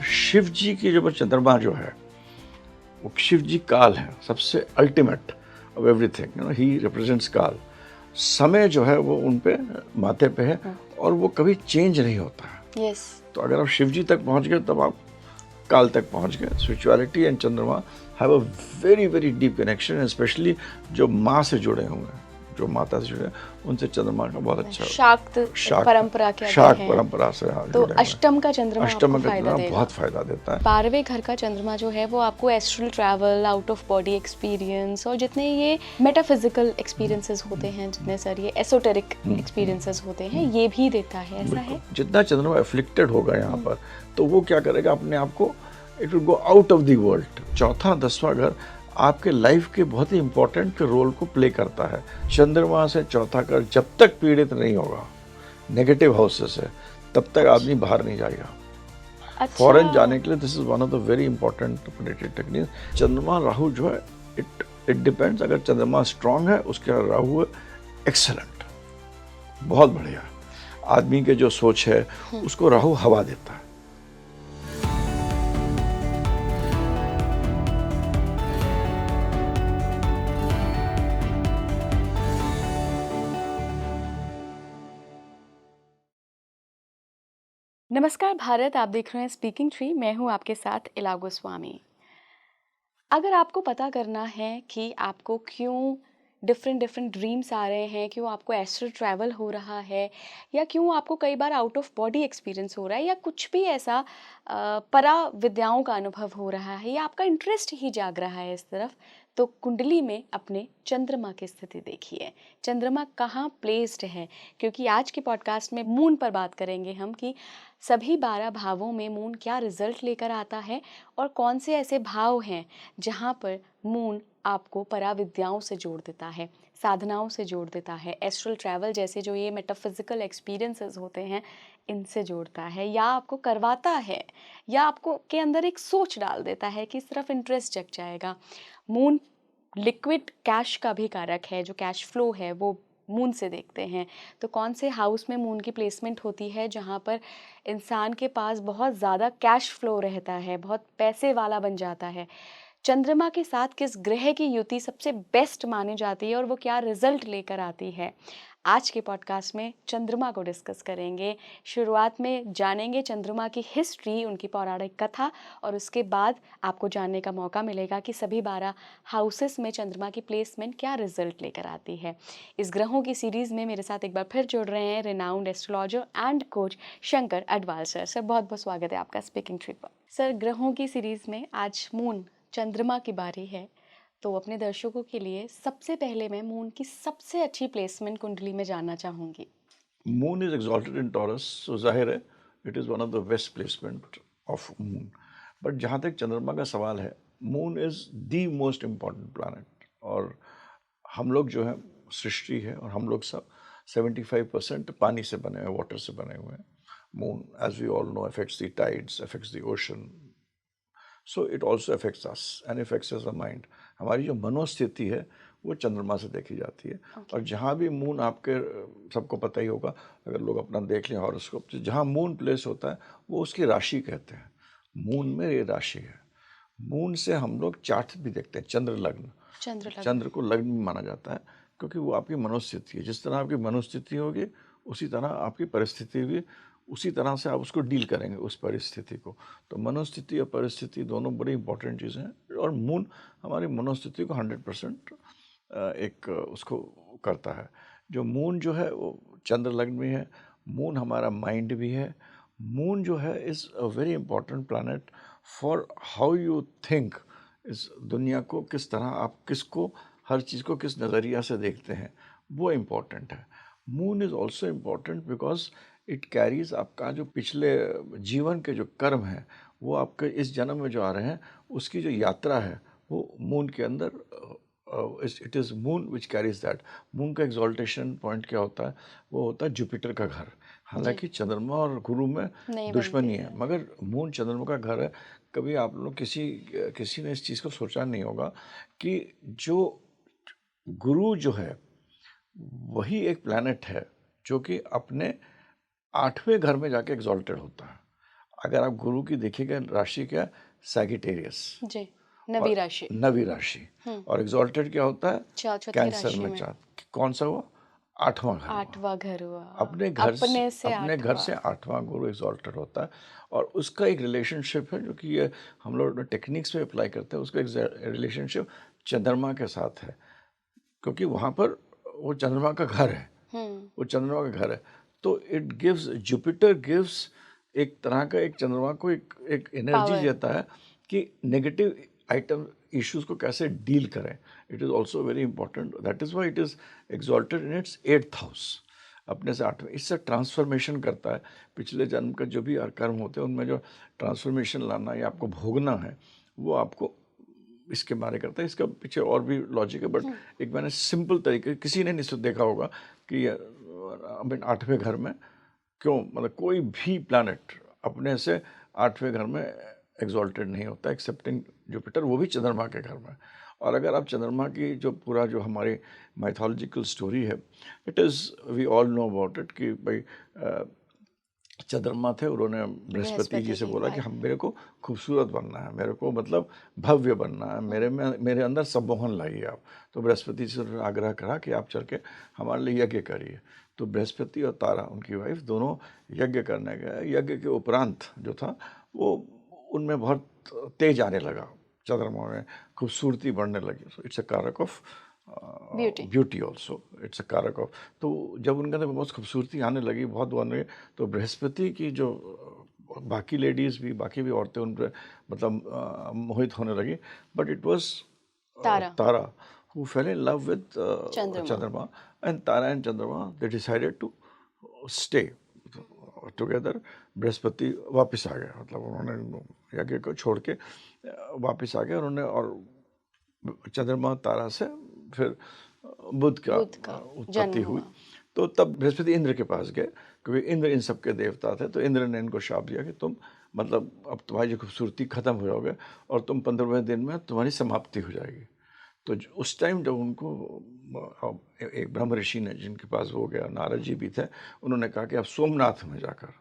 शिव जी की जो चंद्रमा जो है वो शिव जी काल है, सबसे ultimate of everything, he represents काल। समय जो है वो उन पे माथे पे है और वो कभी चेंज नहीं होता है। तो अगर आप शिव जी तक पहुंच गए तब आप काल तक पहुंच गए। स्पिरिचुअलिटी एंड चंद्रमा have a very very deep connection, specially जो माँ से जुड़े हुए हैं, जो माता से जुड़े हैं, उनसे चंद्रमा का बहुत अच्छा शाक्त परंपरा के शाक्त परंपरा से तो अष्टम का चंद्रमा अष्टम आपको फायदा देगा, बहुत फायदा देता है। 12वें घर का चंद्रमा जो है वो आपको astral travel, out of body experience और जितने ये मेटाफिजिकल एक्सपीरियंसेस होते हैं, जितने सारे ये एसोटेरिक एक्सपीरियंसेस होते हैं, ये भी देता है। ऐसा है जितना चंद्रमा एफ्लिक्टेड होगा यहाँ पर तो वो क्या करेगा, अपने आप को it will go out of the world. चौथा 10वां घर आपके लाइफ के बहुत ही इंपॉर्टेंट रोल को प्ले करता है। चंद्रमा से चौथा घर जब तक पीड़ित नहीं होगा नेगेटिव हाउसेस से, तब तक आदमी बाहर नहीं जाएगा। फॉरेन जाने के लिए this is one of the very important predictive technique. चंद्रमा राहु जो है इट डिपेंड्स। अगर चंद्रमा स्ट्रांग है उसका राहु है एक्सेलेंट, बहुत बढ़िया। आदमी के जो सोच है उसको राहु हवा देता है। नमस्कार भारत, आप देख रहे हैं स्पीकिंग ट्री। मैं हूं आपके साथ इला गोस्वामी। अगर आपको पता करना है कि आपको क्यों डिफरेंट ड्रीम्स आ रहे हैं, क्यों आपको एस्ट्रल ट्रैवल हो रहा है, या क्यों आपको कई बार आउट ऑफ बॉडी एक्सपीरियंस हो रहा है, या कुछ भी ऐसा परा विद्याओं का अनुभव हो रहा है, या आपका इंटरेस्ट ही जाग रहा है इस तरफ, तो कुंडली में अपने चंद्रमा की स्थिति देखिए। चंद्रमा कहाँ प्लेस्ड है, क्योंकि आज के पॉडकास्ट में मून पर बात करेंगे हम कि सभी 12 भावों में मून क्या रिजल्ट लेकर आता है और कौन से ऐसे भाव हैं जहाँ पर मून आपको पराविद्याओं से जोड़ देता है, साधनाओं से जोड़ देता है, एस्ट्रल ट्रैवल जैसे जो ये मेटाफिजिकल एक्सपीरियंसेस होते हैं इनसे जोड़ता है, या आपको करवाता है, या आपको के अंदर एक सोच डाल देता है कि इस तरफ इंटरेस्ट जग जाएगा। मून लिक्विड कैश का भी कारक है, जो कैश फ्लो है वो मून से देखते हैं। तो कौन से हाउस में मून की प्लेसमेंट होती है जहाँ पर इंसान के पास बहुत ज़्यादा कैश फ्लो रहता है, बहुत पैसे वाला बन जाता है, चंद्रमा के साथ किस ग्रह की युति सबसे बेस्ट मानी जाती है और वो क्या रिजल्ट लेकर आती है, आज के पॉडकास्ट में चंद्रमा को डिस्कस करेंगे। शुरुआत में जानेंगे चंद्रमा की हिस्ट्री, उनकी पौराणिक कथा, और उसके बाद आपको जानने का मौका मिलेगा कि सभी 12 हाउसेस में चंद्रमा की प्लेसमेंट क्या रिजल्ट लेकर आती है। इस ग्रहों की सीरीज़ में मेरे साथ एक बार फिर जुड़ रहे हैं renowned astrologer and coach Shankar Adwal sir. Sir बहुत बहुत स्वागत है आपका स्पीकिंग ट्री पर। सर, ग्रहों की सीरीज़ में आज मून चंद्रमा की बारी है, तो अपने दर्शकों के लिए सबसे पहले मैं मून की सबसे अच्छी प्लेसमेंट कुंडली में जानना चाहूँगी। Moon is exalted in Taurus, so जाहिर है it is one of the best placement of moon. But जहाँ तक चंद्रमा का सवाल है, moon is the most important planet. और हम लोग जो है सृष्टि है और हम लोग सब 75% पानी से बने हुए, वाटर से बने हुए हैं। Moon as we all know affects the tides, affects the ocean, so it also affects us and affects us the mind. हमारी जो मनोस्थिति है वो चंद्रमा से देखी जाती है। और जहाँ भी मून आपके, सबको पता ही होगा, अगर लोग अपना देख लें हॉरोस्कोप, जहाँ मून प्लेस होता है वो उसकी राशि कहते हैं। मून में ये राशि है। मून से हम लोग चार्ट भी देखते हैं, चंद्र लग्न। चंद्र को लग्न भी माना जाता है क्योंकि वो आपकी मनोस्थिति है। जिस तरह आपकी मनोस्थिति होगी उसी तरह आपकी परिस्थिति भी, उसी तरह से आप उसको डील करेंगे उस परिस्थिति को। तो मनोस्थिति और परिस्थिति दोनों बड़ी इंपॉर्टेंट चीज़ें हैं और मून हमारी मनोस्थिति को 100% एक उसको करता है। जो मून जो है वो चंद्र लग्न में है। मून हमारा माइंड भी है। मून जो है is a very important planet for how you think. इस दुनिया को किस तरह आप, किसको, हर चीज़ को किस नज़रिया से देखते हैं, वो इम्पॉर्टेंट है। Moon is also important because it carries आपका जो पिछले जीवन के जो कर्म हैं, वो आपके इस जन्म में जो आ रहे हैं उसकी जो यात्रा है वो मून के अंदर, it is moon which carries that. Moon का एक्सॉल्टेशन पॉइंट क्या होता है? वो होता है जुपिटर का घर। हालांकि चंद्रमा और गुरु में दुश्मनी है, मगर मून चंद्रमा का घर है। कभी आप लोग किसी ने इस चीज़ को सोचा नहीं होगा कि जो गुरु जो है वही एक प्लैनेट है जो कि अपने 8वें घर में जाके एक्सॉल्टेड होता है। अगर आप गुरु की देखिएगा राशि क्या, सैगिटेरियस जी, नवी राशि। नवी राशि, और एग्जॉल्टेड क्या होता है, चौथी कैंसर राशि में में चांद, कौन सा हुआ, आठवां घर हुआ। 8वां घर हुआ। अपने घर से आठवां गुरु एग्जॉल्टेड होता है, और उसका एक रिलेशनशिप है जो कि ये हम लोग टेक्निक्स में अप्लाई करते हैं, उसका एक रिलेशनशिप चंद्रमा के साथ है, क्योंकि वहाँ पर वो चंद्रमा का घर है, वो चंद्रमा का घर है। तो इट गिव्स, जुपिटर गिव्स एक तरह का, एक चंद्रमा को एक एनर्जी पावर। देता है कि नेगेटिव आइटम इश्यूज को कैसे डील करें। It is also very important, that is why it is exalted in its 8th house, अपने से 8वें। इससे ट्रांसफॉर्मेशन करता है, पिछले जन्म का जो भी कर्म होते हैं उनमें जो ट्रांसफॉर्मेशन लाना या आपको भोगना है, वो आपको इसके बारे करता है। इसका पीछे और भी लॉजिक है, बट एक मैंने सिंपल तरीके, किसी ने नहीं देखा होगा कि 8वें घर में क्यों, मतलब कोई भी प्लैनेट अपने से 8वें घर में एग्जॉल्टेड नहीं होता एक्सेप्टिंग जुपिटर, वो भी चंद्रमा के घर में। और अगर आप चंद्रमा की जो पूरा जो हमारी माइथोलॉजिकल स्टोरी है, it is, we all know about it, कि भाई चंद्रमा थे, उन्होंने बृहस्पति जी से बोला कि हम, मेरे को खूबसूरत बनना है, मेरे को मतलब भव्य बनना है, मेरे अंदर सम्मोहन लाइए आप। तो बृहस्पति से उन्होंने आग्रह करा कि आप चल के हमारे लिए यज्ञ करिए। तो बृहस्पति और तारा, उनकी वाइफ, दोनों यज्ञ करने गए। यज्ञ के उपरांत जो था वो उनमें बहुत तेज आने लगा, चंद्रमा में खूबसूरती बढ़ने लगी। सो इट्स अ कारक of beauty also, it's a कारक ऑफ। तो जब उनके अंदर बहुत खूबसूरती आने लगी, बहुत बनने लगी, तो बृहस्पति की जो बाकी लेडीज़ भी, बाकी भी औरतें उन पर मतलब मोहित होने लगी, but it was Tara who fell in love with Chandrama, and Tara and Chandrama, they decided to stay together. Brihaspati वापस आ गया, मतलब उन्होंने यज्ञ को छोड़ के वापस आ गए उन्होंने, और चंद्रमा तारा से फिर बुध का उत्पत्ति हुई। तो तब बृहस्पति इंद्र के पास गए, क्योंकि इंद्र इन सबके देवता थे। तो इंद्र ने इनको शाप दिया कि तुम मतलब अब तुम्हारी जो खूबसूरती खत्म हो जाओगे और तुम 15वें दिन में तुम्हारी समाप्ति हो जाएगी। तो उस टाइम जब उनको एक ब्रह्म ऋषि ने, जिनके पास हो गया, नारद जी भी थे, उन्होंने कहा कि आप सोमनाथ में जाकर,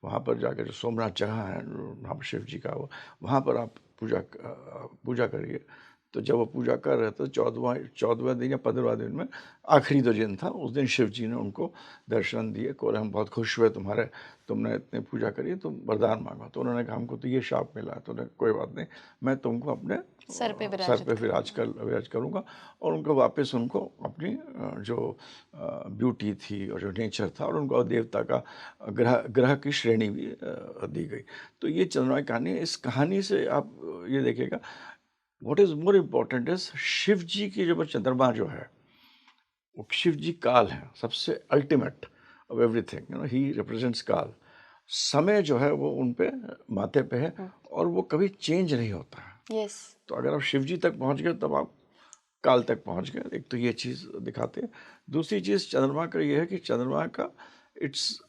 वहाँ पर जाकर जो सोमनाथ जगह है वहाँ शिव जी का, वहाँ पर आप पूजा करिए। तो जब वो पूजा कर रहे थे 14वें दिन या 15वें दिन में, आखिरी जो दिन था, उस दिन शिव जी ने उनको दर्शन दिए, बोले हम बहुत खुश हुए तुमने इतनी पूजा करी, तुम वरदान मांगा। तो उन्होंने कहा हमको तो ये शाप मिला है। तो उन्होंने कोई बात नहीं, मैं तुमको अपने सर पे विराज करूँगा। और उनको वापस उनको अपनी जो ब्यूटी थी और जो नेचर था, और उनको देवता का ग्रह की श्रेणी भी दी गई। तो ये चंद्रमा की कहानी है। इस कहानी से आप ये देखिएगा, what is more important is Shiv ji की जो चंद्रमा जो है, वो शिव जी काल है, सबसे ultimate of everything, you know, he represents काल। समय जो है वो उन पे माथे पे है, और वो कभी चेंज नहीं होता है। यस। तो अगर आप शिव जी तक पहुंच गए, तब आप काल तक पहुंच गए। एक तो ये चीज़ दिखाते हैं। दूसरी चीज़ चंद्रमा का ये है कि चंद्रमा का it's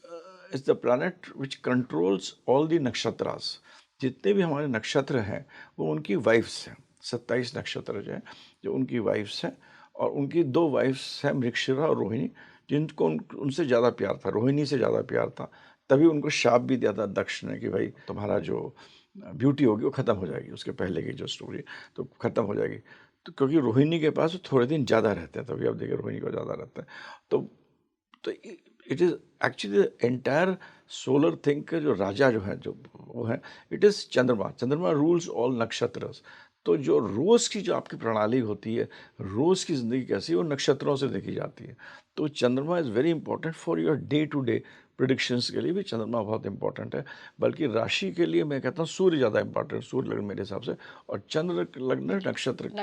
the planet which controls all the nakshatras. जितने भी हमारे नक्षत्र हैं वो उनकी वाइफ्स हैं। 27 नक्षत्र जो हैं, जो उनकी वाइफ्स हैं, और उनकी 2 वाइफ्स हैं, मृगशिरा और रोहिणी, जिनको उनसे ज़्यादा प्यार था, रोहिणी से ज़्यादा प्यार था। तभी उनको शाप भी दिया था दक्ष ने कि भाई तुम्हारा जो ब्यूटी होगी वो ख़त्म हो जाएगी, उसके पहले की जो स्टोरी तो ख़त्म हो जाएगी। तो क्योंकि रोहिणी के पास थोड़े दिन ज़्यादा रहते हैं, तभी आप देखिए रोहिणी को ज़्यादा रहता है। तो it is actually the entire solar thing के जो राजा जो है, जो वो है, इट इज़ चंद्रमा। चंद्रमा रूल्स ऑल नक्षत्रस। तो जो रोज़ की जो आपकी प्रणाली होती है, रोज़ की ज़िंदगी कैसी है, वो नक्षत्रों से देखी जाती है। तो चंद्रमा is very important for your day to day predictions के लिए भी चंद्रमा बहुत इंपॉर्टेंट है। बल्कि राशि के लिए मैं कहता हूँ सूर्य ज़्यादा इंपॉर्टेंट, सूर्य लग्न मेरे हिसाब से, और चंद्र लग्न नक्षत्र का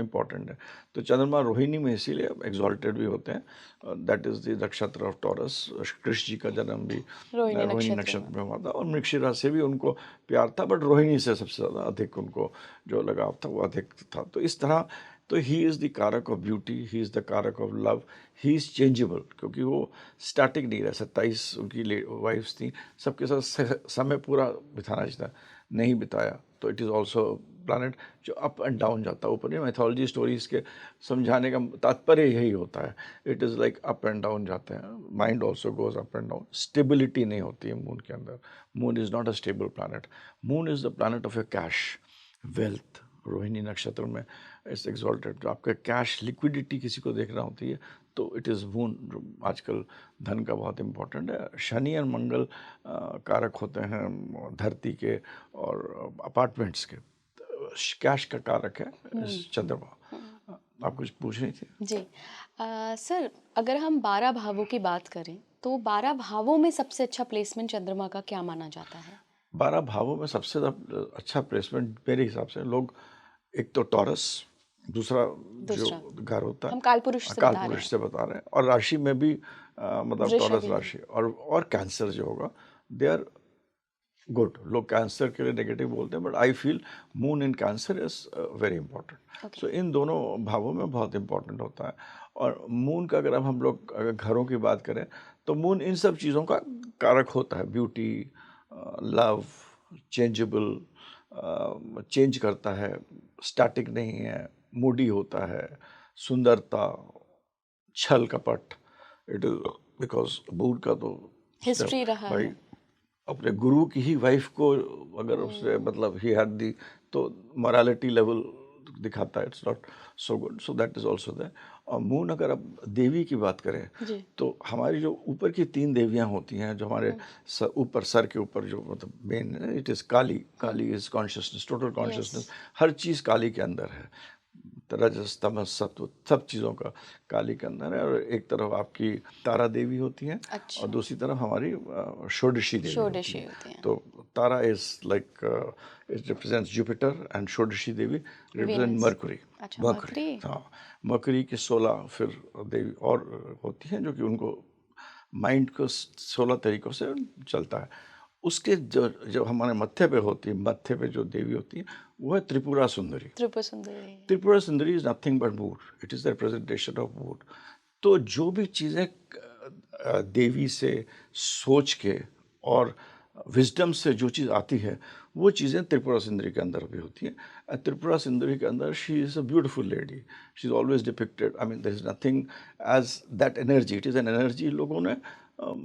इम्पॉर्टेंट है। तो चंद्रमा रोहिणी में इसीलिए एक्सॉल्टेड भी होते हैं। दैट इज़ द नक्षत्र ऑफ टॉरस। कृष्ण जी का जन्म भी रोहिणी नक्षत्र में हुआ था, और मृगशिरा से भी उनको प्यार था, बट रोहिणी से सबसे ज़्यादा अधिक उनको जो लगाव था वो अधिक था। तो इस तरह, तो he is the karak of beauty, he is the karak of love, he is changeable, क्योंकि वो स्टैटिक नहीं रहा। 27 उनकी वाइफ्स थी, सबके साथ समय पूरा बिताना चाहिए, नहीं बिताया। तो इट इज़ ऑल्सो प्लानट जो अप एंड डाउन जाता है ऊपर। नहीं, मैथोलॉजी स्टोरीज के समझाने का तात्पर्य यही होता है, it is like up and down जाते हैं, mind also goes up and down, stability नहीं होती है मून के अंदर। Moon is not a stable planet, moon is the planet of your cash, wealth. Rohini नक्षत्र में इस एग्जॉल्टेड, जो आपका कैश लिक्विडिटी किसी को देखना होती है तो इट इज़ मून, जो आजकल धन का बहुत इम्पोर्टेंट है। शनि और मंगल कारक होते हैं धरती के और अपार्टमेंट्स के। कैश का कारक है चंद्रमा। आप कुछ पूछ रही थी? जी सर, अगर हम 12 भावों की बात करें तो 12 भावों में सबसे अच्छा प्लेसमेंट चंद्रमा का क्या माना जाता है? 12 भावों में सबसे अच्छा प्लेसमेंट मेरे हिसाब से लोग, एक तो टॉरस, दूसरा जो दूसरा घर होता हम है कालपुरुष से बता रहे कालपुरुष हैं, से बता रहे हैं, और राशि में भी मतलब वृषभ टॉरस भी। राशि और कैंसर जो होगा, दे आर गुड। लोग कैंसर के लिए नेगेटिव बोलते हैं, but I feel moon in Cancer is very important. Okay, so इन दोनों भावों में बहुत इंपॉर्टेंट होता है। और मून का अगर अब हम लोग अगर घरों की बात करें तो मून इन सब चीज़ों का कारक होता है। ब्यूटी, लव, चेंजेबल, चेंज करता है, स्टैटिक नहीं है, मूडी होता है, सुंदरता, छल कपट। इट इज बिकॉज मून का तो उसने हिस्ट्री रहा भाई है। अपने गुरु की ही वाइफ को अगर उससे मतलब ही हैड दी तो मोरालिटी लेवल दिखाता है, it's not so good. So that is also there. और मून, अगर अब देवी की बात करें जी, तो हमारी जो ऊपर की 3 देवियां होती हैं, जो हमारे ऊपर सर के ऊपर जो मतलब main, it is Kali. Kali is consciousness, total consciousness. Yes, हर चीज़ काली के अंदर है, रजस तमस सत्व, सब चीज़ों का काली के अंदर है। और एक तरफ आपकी तारा देवी होती हैं और अच्छा, दूसरी तरफ हमारी षोडशी देवी होती षोडशी हैं। होते हैं, तो Tara is like it represents Jupiter and Shodashi Devi represent Venus, Mercury. अच्छा मरकुरी, मरकरी, हाँ। मरकुरी के 16 फिर देवी और होती हैं, जो कि उनको माइंड को 16 तरीक़ों से चलता है। उसके जो जो हमारे मत्थे पे होती है, मत्थे पे जो देवी होती है वो है त्रिपुरा सुंदरी। त्रिपुर सुंदरी, Tripura Sundari is nothing but mood, it is the representation of mood. तो जो भी चीज़ें देवी से सोच के और विजडम से जो चीज़ आती है, वो चीज़ें त्रिपुरा सुंदरी के अंदर भी होती हैं। त्रिपुरा सुंदरी के अंदर she is a beautiful lady, she is always depicted, I mean there is nothing as that energy, it is an energy लोगों ने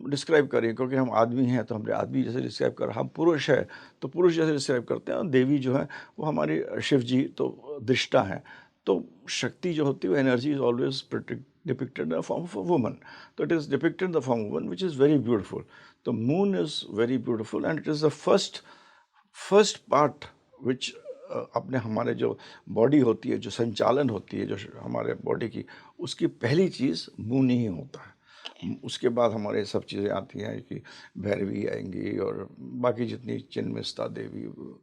डिस्क्राइब करी। क्योंकि हम आदमी हैं तो हमने आदमी जैसे डिस्क्राइब कर, हम पुरुष है तो पुरुष जैसे डिस्क्राइब करते हैं, और देवी जो है वो हमारी शिव जी तो दृष्टा हैं। तो शक्ति जो होती है वो energy is always depicted in the form of a woman. So it is depicted in the form of a woman, which is very beautiful. The moon is very beautiful, and it is the first part which अपने हमारे जो body होती है, जो संचालन होती है, जो हमारे बॉडी की, उसकी पहली चीज़ मून ही होता है। उसके बाद हमारे सब चीज़ें आती हैं कि भैरवी आएंगी और बाकी जितनी चिन्मिस्ता देवी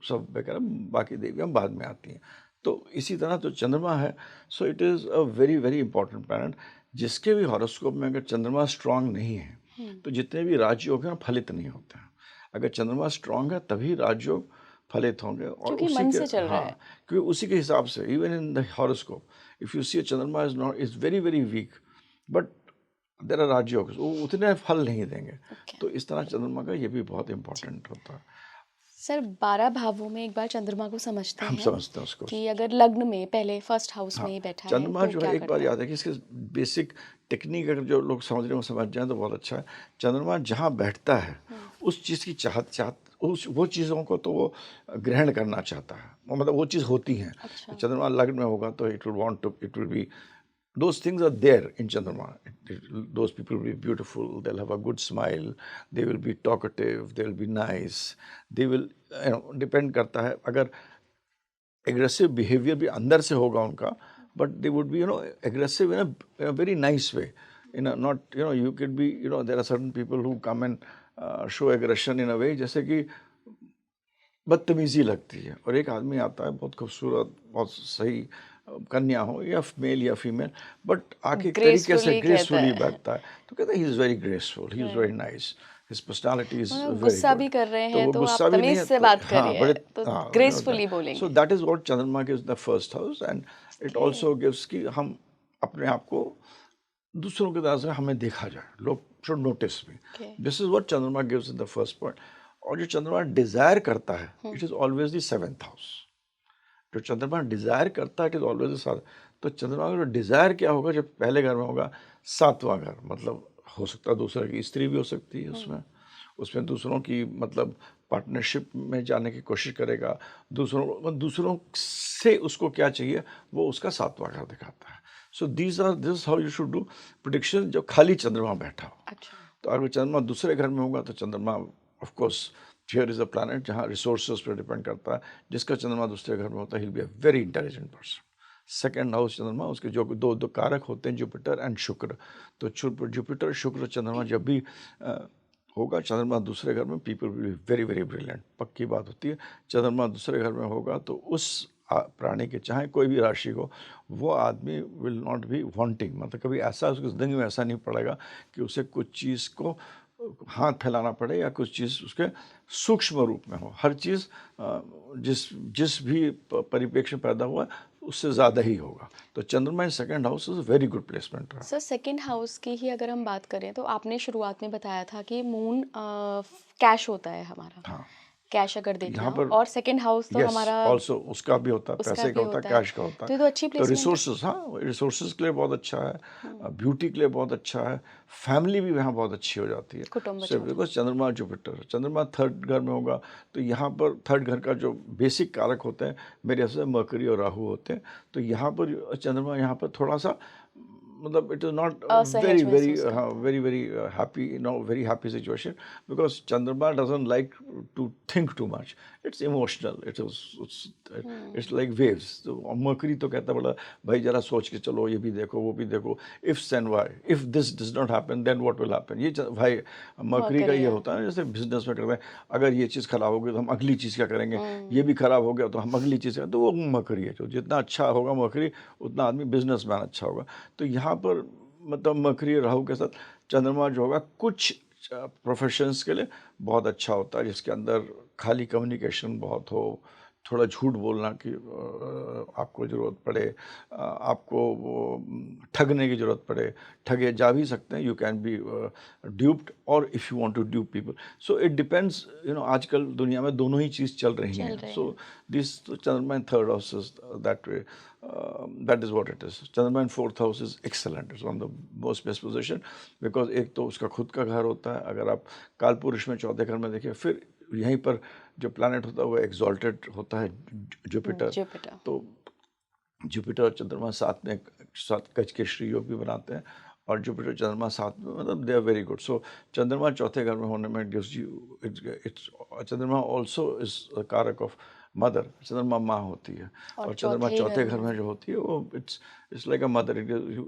सब वगैरह बाकी देवियाँ बाद में आती हैं। तो इसी तरह तो चंद्रमा है, so it is a very very important planet, जिसके भी हॉरोस्कोप में अगर चंद्रमा स्ट्रांग नहीं है तो जितने भी राजयोग हैं फलित नहीं होते हैं। अगर चंद्रमा स्ट्रांग है तभी राजयोग फलित होंगे। और क्योंकि उसी मन के, से चल रहा हाँ, है। क्योंकि उसी के हिसाब से even in the horoscope if you see Chandrama is not is very very weak, but there are rajyog, वो उतने फल नहीं देंगे। ओके तो इस तरह चंद्रमा का ये भी बहुत इंपॉर्टेंट होता है। सर, 12 भावों में एक बार चंद्रमा को समझते हम हैं समझते हैं उसको। कि अगर लग्न में पहले फर्स्ट हाउस हाँ, में ही बैठा है चंद्रमा तो जो है क्या एक बार करता है? याद है कि इसके बेसिक टेक्निक अगर जो लोग समझ रहे हो समझ जाएं तो बहुत अच्छा है। चंद्रमा जहाँ बैठता है उस चीज़ की चाहत चाहत उस वो चीज़ों को तो वो ग्रहण करना चाहता है, वो मतलब वो चीज़ होती हैं। अच्छा, चंद्रमा लग्न में होगा तो it will want to, it will be, those things are there in Chandrama. Those people will be beautiful, they'll have a good smile, they will be talkative, they will be nice, they will, depend करता है। अगर aggressive behaviour भी अंदर से होगा उनका, but they would be aggressive in a very nice way, in not you can be there are certain people who come and show aggression in a way जैसे कि बदतमीजी लगती है। और एक आदमी आता है बहुत खूबसूरत, बहुत सही कन्या हो या मेल या फीमेल, बट आके एक तरीके से ग्रेसफुली कहता ग्रेसफुली है। बैठता है तो कहते हैं he is very graceful, he is very right, nice, his personality is मतलब वेरी गुस्सा गुड। भी कर रहे तो हैं वो तो आप गुस्सा भी नहीं तमीज है से तो बात हाँ, करिए बड़े तो हाँ, ग्रेसफुली सो बोलेंगे। दैट इज़ व्हाट चंद्रमा is the first house, and it okay, also gives कि हम अपने आप को दूसरों की तरह से हमें देखा जाए, लोग should notice me. Okay, this is what Chandrama gives in the first point. और जो चंद्रमा डिजायर करता है, it is always the 7th house. जो चंद्रमा डिज़ायर करता है, इट इज़ ऑलवेज द साथ। तो चंद्रमा का जो डिज़ायर क्या होगा, जब पहले घर में होगा, सातवां घर, मतलब हो सकता है दूसरे की स्त्री भी हो सकती है उसमें। उसमें दूसरों की मतलब पार्टनरशिप में जाने की कोशिश करेगा, दूसरों से उसको क्या चाहिए वो उसका सातवां घर दिखाता है। So this how you should do prediction जब खाली चंद्रमा बैठा हो। अच्छा। तो अगर चंद्रमा दूसरे घर में होगा तो चंद्रमा of course here is a planet जहाँ रिसोर्सेज पर डिपेंड करता है। जिसका चंद्रमा दूसरे घर में होता है, ही will be a very intelligent person. Second house चंद्रमा, उसके जो दो दो कारक होते हैं, जुपिटर एंड शुक्र। तो जुपिटर शुक्र चंद्रमा जब भी होगा चंद्रमा दूसरे घर में, people will be very very brilliant, पक्की बात होती है। चंद्रमा दूसरे घर में होगा तो उस प्राणी के, चाहे कोई भी राशि हो, वो आदमी विल नॉट बी वांटिंग, मतलब कभी ऐसा उसकी ज़िंदगी में ऐसा नहीं पड़ेगा कि उसे कुछ चीज़ को हाथ फैलाना पड़े या कुछ चीज़ उसके सूक्ष्म रूप में हो। हर चीज़ जिस जिस भी परिप्रेक्ष्य में पैदा हुआ है, उससे ज़्यादा ही होगा। तो चंद्रमा in second house is very good placement है। सर सेकंड हाउस की ही अगर हम बात करें तो आपने शुरुआत में बताया था कि मून कैश होता है हमारा, हाँ, कैश अगर तो यहाँ देखना हो, पर और सेकंड हाउस तो यस, हमारा ऑल्सो उसका भी होता है, उसका पैसे का भी होता है, होता है। कैश का होता है। तो ये तो अच्छी तो प्लेसमेंट है। रिसोर्सेज, हाँ, रिसोर्सेज के लिए बहुत अच्छा है, हम्म, ब्यूटी के लिए बहुत अच्छा है, फैमिली भी यहाँ बहुत अच्छी हो जाती है। कुटुंब सिर्फ छोटा। बिकॉज चंद्रमा जुपिटर, चंद्रमा थर्ड घर में होगा तो यहाँ पर थर्ड घर का जो बेसिक कारक होते हैं मेरे हिसाब से मरकरी और राहु होते हैं। तो यहाँ पर चंद्रमा यहाँ पर थोड़ा सा मतलब इट इज नॉट वेरी असहज वेरी महसूस करता है। Very very happy, very happy situation, because Chandrama doesn't like to think too much, it's emotional, hmm, it's like waves. तो मरकरी तो कहता है, बोला भाई जरा सोच के चलो, ये भी देखो वो भी देखो, ifs and why, if this does not happen then what will happen. ये भाई मरकरी का मरकरी ये है। होता है ना, जैसे बिजनेस में करते हैं, अगर ये चीज़ खराब होगी तो हम अगली चीज़ क्या करेंगे, हम्म, ये भी खराब हो गया तो हम अगली चीज़ तो वो मरकरी है। जो जितना अच्छा होगा मरकरी, उतना आदमी बिजनेसमैन अच्छा होगा। तो यहाँ पर मतलब मरकरी राहु के साथ चंद्रमा जो होगा कुछ प्रोफेशंस के लिए बहुत अच्छा होता है, जिसके अंदर खाली कम्युनिकेशन बहुत हो, थोड़ा झूठ बोलना की आपको ज़रूरत पड़े, आपको वो ठगने की ज़रूरत पड़े, ठगे जा भी सकते हैं, यू कैन बी ड्यूप्ड, और if you want to dupe people. So it depends, आजकल दुनिया में दोनों ही चीज़ चल रही चल हैं। रहे सो हैं। दिस चंद्रमा in third house is that way, that is what it is. चंद्रमा in fourth house is excellent, it's one of the most best position, because एक तो उसका खुद का घर होता है। अगर आप कालपुरुष में चौथे घर में देखिए, फिर यहीं पर जो प्लैनेट होता है वो एक्सॉल्टेड होता है, जुपिटर। जुपिटर। तो जुपिटर और चंद्रमा साथ में साथ गज के श्री योग भी बनाते हैं, और जुपिटर चंद्रमा साथ में, मतलब दे आर वेरी गुड। सो चंद्रमा चौथे घर में होने में गिव्स यू इट्स चंद्रमा ऑल्सो इज कारक ऑफ मदर। चंद्रमा माँ होती है, और और चंद्रमा चौथे ही घर चौथे घर में। में जो होती है वो इट्स लाइक अ मदर।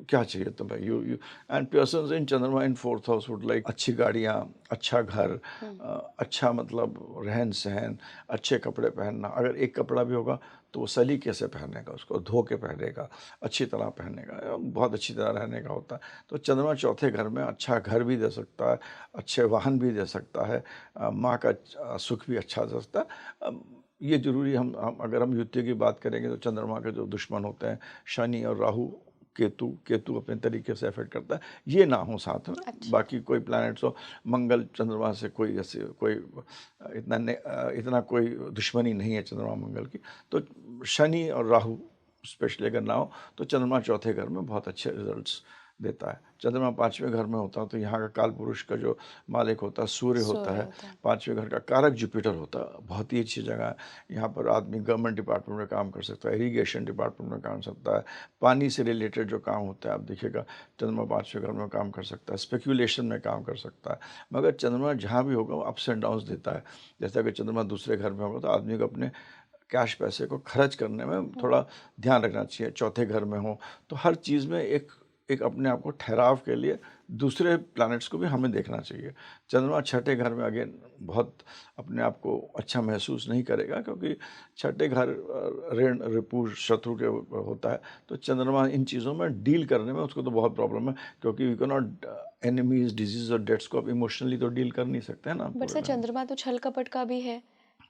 क्या चाहिए तुम्हें, यू एंड पर्सन्स इन चंद्रमा in fourth house would like अच्छी गाड़ियाँ, अच्छा घर, हम्म, अच्छा मतलब रहन सहन, अच्छे कपड़े पहनना। अगर एक कपड़ा भी होगा तो वो सलीके से पहनेगा, उसको धो के पहनेगा, अच्छी तरह पहनेगा, बहुत अच्छी तरह रहने का होता है। तो चंद्रमा चौथे घर में अच्छा घर भी दे सकता है, अच्छे वाहन भी दे सकता है, माँ का सुख भी अच्छा दे सकता है। ये जरूरी, हम अगर हम युति की बात करेंगे तो चंद्रमा के जो दुश्मन होते हैं शनि और राहु, केतु, केतु अपने तरीके से इफेक्ट करता है, ये ना हो साथ में। अच्छा। बाकी कोई प्लैनेट्स हो, मंगल चंद्रमा से कोई ऐसे कोई इतना कोई दुश्मनी नहीं है चंद्रमा मंगल की। तो शनि और राहु स्पेशली अगर ना हो तो चंद्रमा चौथे घर में बहुत अच्छे रिजल्ट्स देता है। चंद्रमा पाँचवें घर में होता है तो यहाँ का काल पुरुष का जो मालिक होता है सूर्य होता सूर्य है। होता है। पाँचवें घर का कारक जुपिटर होता है, बहुत ही अच्छी जगह है। यहाँ पर आदमी गवर्नमेंट डिपार्टमेंट में काम कर सकता है, इरीगेशन डिपार्टमेंट में काम कर सकता है, पानी से रिलेटेड जो काम होता है आप देखिएगा चंद्रमा पाँचवें घर में काम कर सकता है, स्पेक्यूलेशन में काम कर सकता है। मगर चंद्रमा जहाँ भी होगा वो अप्स एंड डाउन्स देता है। जैसे अगर चंद्रमा दूसरे घर में होगा तो आदमी को अपने कैश पैसे को खर्च करने में थोड़ा ध्यान रखना चाहिए। चौथे घर में हो तो हर चीज़ में एक एक अपने आप को ठहराव के लिए दूसरे प्लैनेट्स को भी हमें देखना चाहिए। चंद्रमा छठे घर में अगेन बहुत अपने आप को अच्छा महसूस नहीं करेगा, क्योंकि छठे घर ऋण रिपु शत्रु के होता है। तो चंद्रमा इन चीज़ों में डील करने में उसको तो बहुत प्रॉब्लम है, क्योंकि you can not enemies disease और डेट्स को आप इमोशनली तो डील कर नहीं सकते हैं ना बट पूरे सर टाइम। चंद्रमा तो छल कपट का भी है,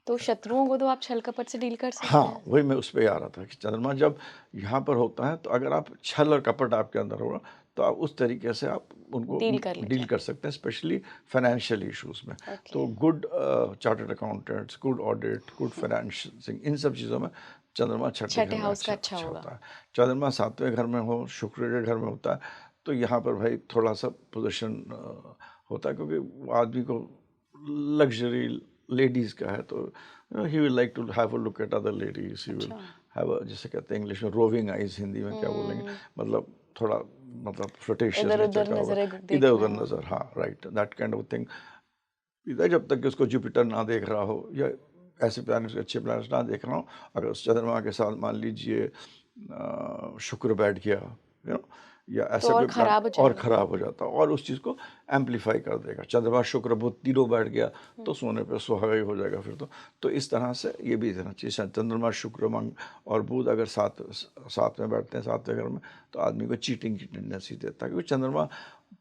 तो शत्रुओं को तो आप छल कपट से डील कर सकते हाँ, हैं। वही मैं उस पे ही आ रहा था कि चंद्रमा जब यहाँ पर होता है तो अगर आप छल और कपट आपके अंदर होगा तो आप उस तरीके से आप उनको डील कर डील लीजिए। कर सकते हैं, स्पेशली फाइनेंशियल इश्यूज में। तो okay. Good chartered accountants, good audit, good financial, इन सब चीज़ों में चंद्रमा छठे घर छठे में हाउस का अच्छा अच्छा अच्छा होगा। होता है। चंद्रमा सातवें घर में हो, शुक्र के घर में होता है, तो यहाँ पर भाई थोड़ा सा पोजीशन होता है, क्योंकि वो आदमी को लग्जरी लेडीज़ का है, तो he will like to have a look at other ladies, he will अच्छा। हैव अ, जिसे कहते हैं इंग्लिश में रोविंग आइज, हिंदी में क्या बोलेंगे, मतलब थोड़ा मतलब फ्लर्टेशियस इधर नेचर उधर का होगा, नजरें इधर देखना। उधर नजर, हाँ right, that kind of thing. इधर जब तक कि उसको जुपिटर ना देख रहा हो, या ऐसे प्लैनेट्स, अच्छे प्लैनेट्स ना देख रहा हो, अगर उस चंद्रमा के साथ मान लीजिए शुक्र बैठ गया, या तो ऐसा और कोई प्लान, खराब हो और जाएगा। ख़राब हो जाता, और उस चीज़ को एम्पलीफाई कर देगा। चंद्रमा शुक्र बुध तीनों बैठ गया तो सोने पे सुहागा ही हो जाएगा फिर तो इस तरह से ये भी देना चाहिए। चंद्रमा शुक्र मंग और बुध अगर साथ में बैठते हैं, सातवें घर में, तो आदमी को चीटिंग की टेंडेंसी देता है, क्योंकि चंद्रमा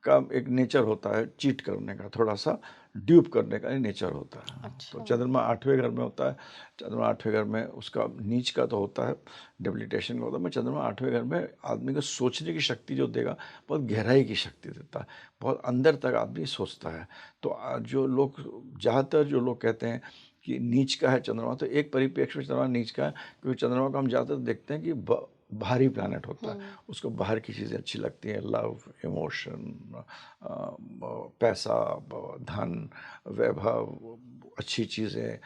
का एक नेचर होता है चीट करने का, थोड़ा सा ड्यूप करने का नेचर होता है। तो अच्छा। चंद्रमा आठवें घर में होता है, चंद्रमा आठवें घर में उसका नीच का तो होता है, डेबिलिटेशन का होता है, मैं चंद्रमा आठवें घर में आदमी को सोचने की शक्ति जो देगा, बहुत गहराई की शक्ति देता है, बहुत अंदर तक आदमी सोचता है। तो जो लोग, ज़्यादातर जो लोग कहते हैं कि नीच का है चंद्रमा, तो एक परिप्रेक्ष्य में चंद्रमा नीच का है, क्योंकि चंद्रमा को हम ज़्यादातर देखते हैं कि भारी प्लानट होता है, उसको बाहर की चीज़ें अच्छी लगती हैं, लव, इमोशन, पैसा, धन, वैभव, अच्छी चीज़ें,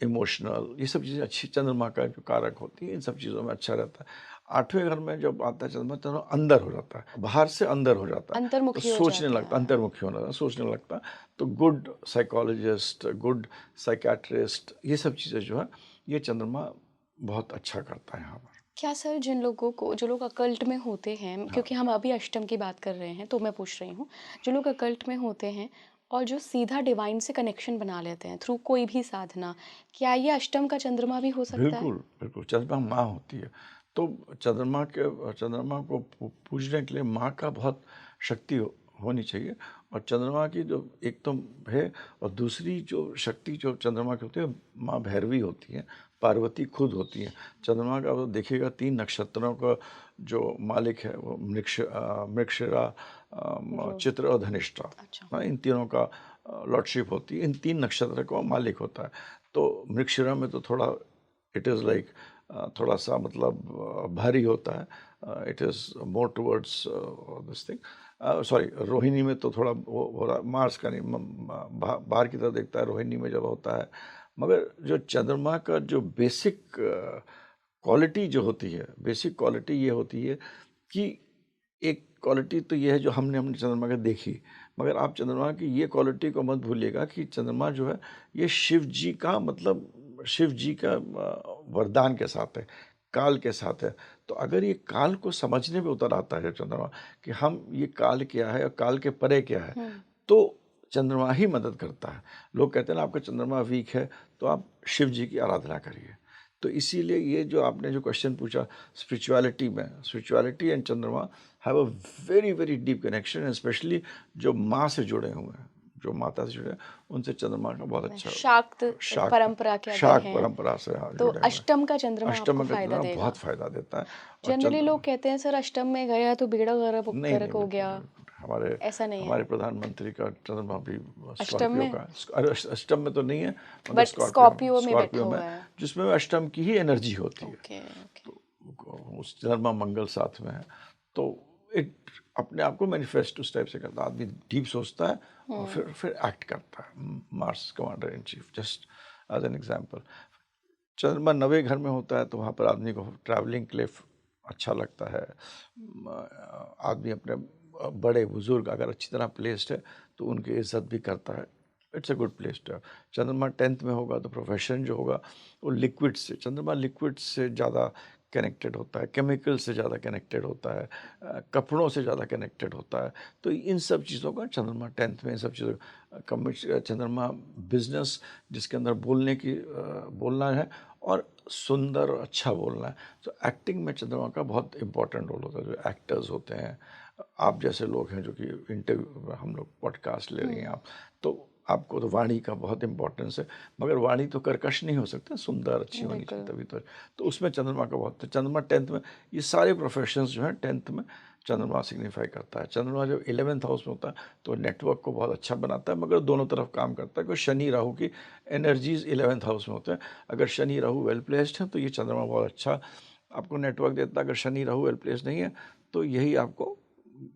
इमोशनल, ये सब चीज़ें अच्छी चंद्रमा का जो कारक होती है, इन सब चीज़ों में अच्छा रहता है। आठवें घर में जब आता है चंद्रमा, चंद्रमा अंदर हो जाता है, बाहर से अंदर हो जाता है, तो अंतर्मुखी हो सोचने जाता लगता, है। अंतर्मुखी होने लगता, सोचने लगता। तो गुड साइकोलॉजिस्ट, गुड साइकेट्रिस्ट, ये सब चीज़ें जो है, ये चंद्रमा बहुत अच्छा करता है यहाँ पर। क्या सर, जिन लोगों को, जो लोग अकल्ट में होते हैं, हाँ, क्योंकि हम अभी अष्टम की बात कर रहे हैं तो मैं पूछ रही हूँ, जो लोग अकल्ट में होते हैं और जो सीधा डिवाइन से कनेक्शन बना लेते हैं थ्रू कोई भी साधना, क्या ये अष्टम का चंद्रमा भी हो सकता है? बिल्कुल, बिल्कुल, चंद्रमा माँ होती है। तो चंद्रमा को पूजने के लिए माँ का बहुत शक्ति होनी चाहिए। और चंद्रमा की जो एक तो है, और दूसरी जो शक्ति जो चंद्रमा की होती है, माँ भैरवी होती है, पार्वती खुद होती है। चंद्रमा का वो देखिएगा, 3 नक्षत्रों का जो मालिक है वो मृगशिरा, रोज। चित्र और धनिष्ठा। अच्छा। हाँ, इन तीनों का लॉर्डशिप होती है, इन 3 नक्षत्र का मालिक होता है। तो मृगशिरा में तो थोड़ा इट इज़ लाइक थोड़ा सा मतलब भारी होता है, it is more towards this thing, sorry, Rohini में तो थोड़ा वो हो रहा, मार्स का नहीं, बाहर की तरफ देखता है, रोहिणी में जब होता है। मगर जो चंद्रमा का जो बेसिक क्वालिटी जो होती है, बेसिक क्वालिटी ये होती है कि एक क्वालिटी तो ये है जो हमने हमने चंद्रमा का देखी, मगर आप चंद्रमा की ये क्वालिटी को मत भूलिएगा कि चंद्रमा जो है, ये शिव जी का, मतलब शिव जी का वरदान के साथ है, काल के साथ है। तो अगर ये काल को समझने में उतर आता है चंद्रमा, कि हम ये काल क्या है और काल के परे क्या है, तो चंद्रमा ही मदद करता है। लोग कहते हैं ना, आपका चंद्रमा वीक है तो आप शिव जी की आराधना करिए। तो इसीलिए ये जो आपने जो क्वेश्चन पूछा, स्पिरिचुअलिटी में, स्पिरिचुअलिटी एंड चंद्रमा have a very very deep connection, specially जो माँ से जुड़े हुए हैं, जो माता से जुड़े हैं, उनसे चंद्रमा का बहुत अच्छा शाक्त शाक्त परंपरा के अगर शाक्त हैं परंपरा से, हाँ, तो जुड़े हुए हैं। अष्टम का चंद्रमा आपको अष्टम का फायदा चंद्रमा देगा। बहुत फायदा देता है। और जनरली लोग कहते हैं सर अष्टम में गया तो बेड़ा गर्क नहीं नहीं, गर्क हो बिल्कुल गया, नहीं, बिल्कुल नहीं। हमारे ऐसा नहीं है हमारे प्रधानमंत्री का चंद्रमा भी अष्टम स्कॉर्पियो में, का है। अरे अष्टम में तो नहीं है, मगर बट स्कॉर्पियो में बैठा स्कॉर्पियो में, हुआ है। जिसमें अष्टम की ही एनर्जी होती है। Okay okay. तो उस चंद्रमा मंगल साथ में है, तो एक अपने आप को मैनिफेस्ट उस टाइप से करता है, आदमी डीप सोचता है और फिर एक्ट करता है। Mars commander in chief, just as an example. चंद्रमा 9वें घर में होता है, तो वहाँ पर आदमी को ट्रैवलिंग के लिए अच्छा लगता है। आदमी अपने बड़े बुजुर्ग अगर अच्छी तरह प्लेस्ड है, तो उनकी इज्जत भी करता है। It's a good place to. चंद्रमा 10th में होगा तो प्रोफेशन जो होगा वो लिक्विड से, चंद्रमा लिक्विड से ज़्यादा कनेक्टेड होता है, केमिकल से ज़्यादा कनेक्टेड होता है, कपड़ों से ज़्यादा कनेक्टेड होता है। तो इन सब चीज़ों का चंद्रमा 10th में, इन सब चीज़ों चंद्रमा बिजनेस, जिसके अंदर बोलना है और सुंदर और अच्छा बोलना है। तो एक्टिंग में चंद्रमा का बहुत इंपॉर्टेंट रोल होता है। जो एक्टर्स होते हैं, आप जैसे लोग हैं जो कि इंटरव्यू, हम लोग पॉडकास्ट ले रही हैं आप, तो आपको तो वाणी का बहुत इंपॉर्टेंस है, मगर वाणी तो कर्कश नहीं हो सकता, सुंदर अच्छी होनी चाहिए बिल्कुल। तभी तो उसमें चंद्रमा का बहुत। चंद्रमा 10th में, ये सारे प्रोफेशंस जो हैं 10th में चंद्रमा सिग्निफाई करता है। चंद्रमा जब 11th हाउस में होता है तो नेटवर्क को बहुत अच्छा बनाता है, मगर दोनों तरफ काम करता है, क्योंकि शनि राहु की एनर्जीज 11th हाउस में होते हैं। अगर शनि राहु वेल प्लेस्ड है तो ये चंद्रमा बहुत अच्छा आपको नेटवर्क देता है। अगर शनि राहु वेल प्लेस्ड नहीं है तो यही आपको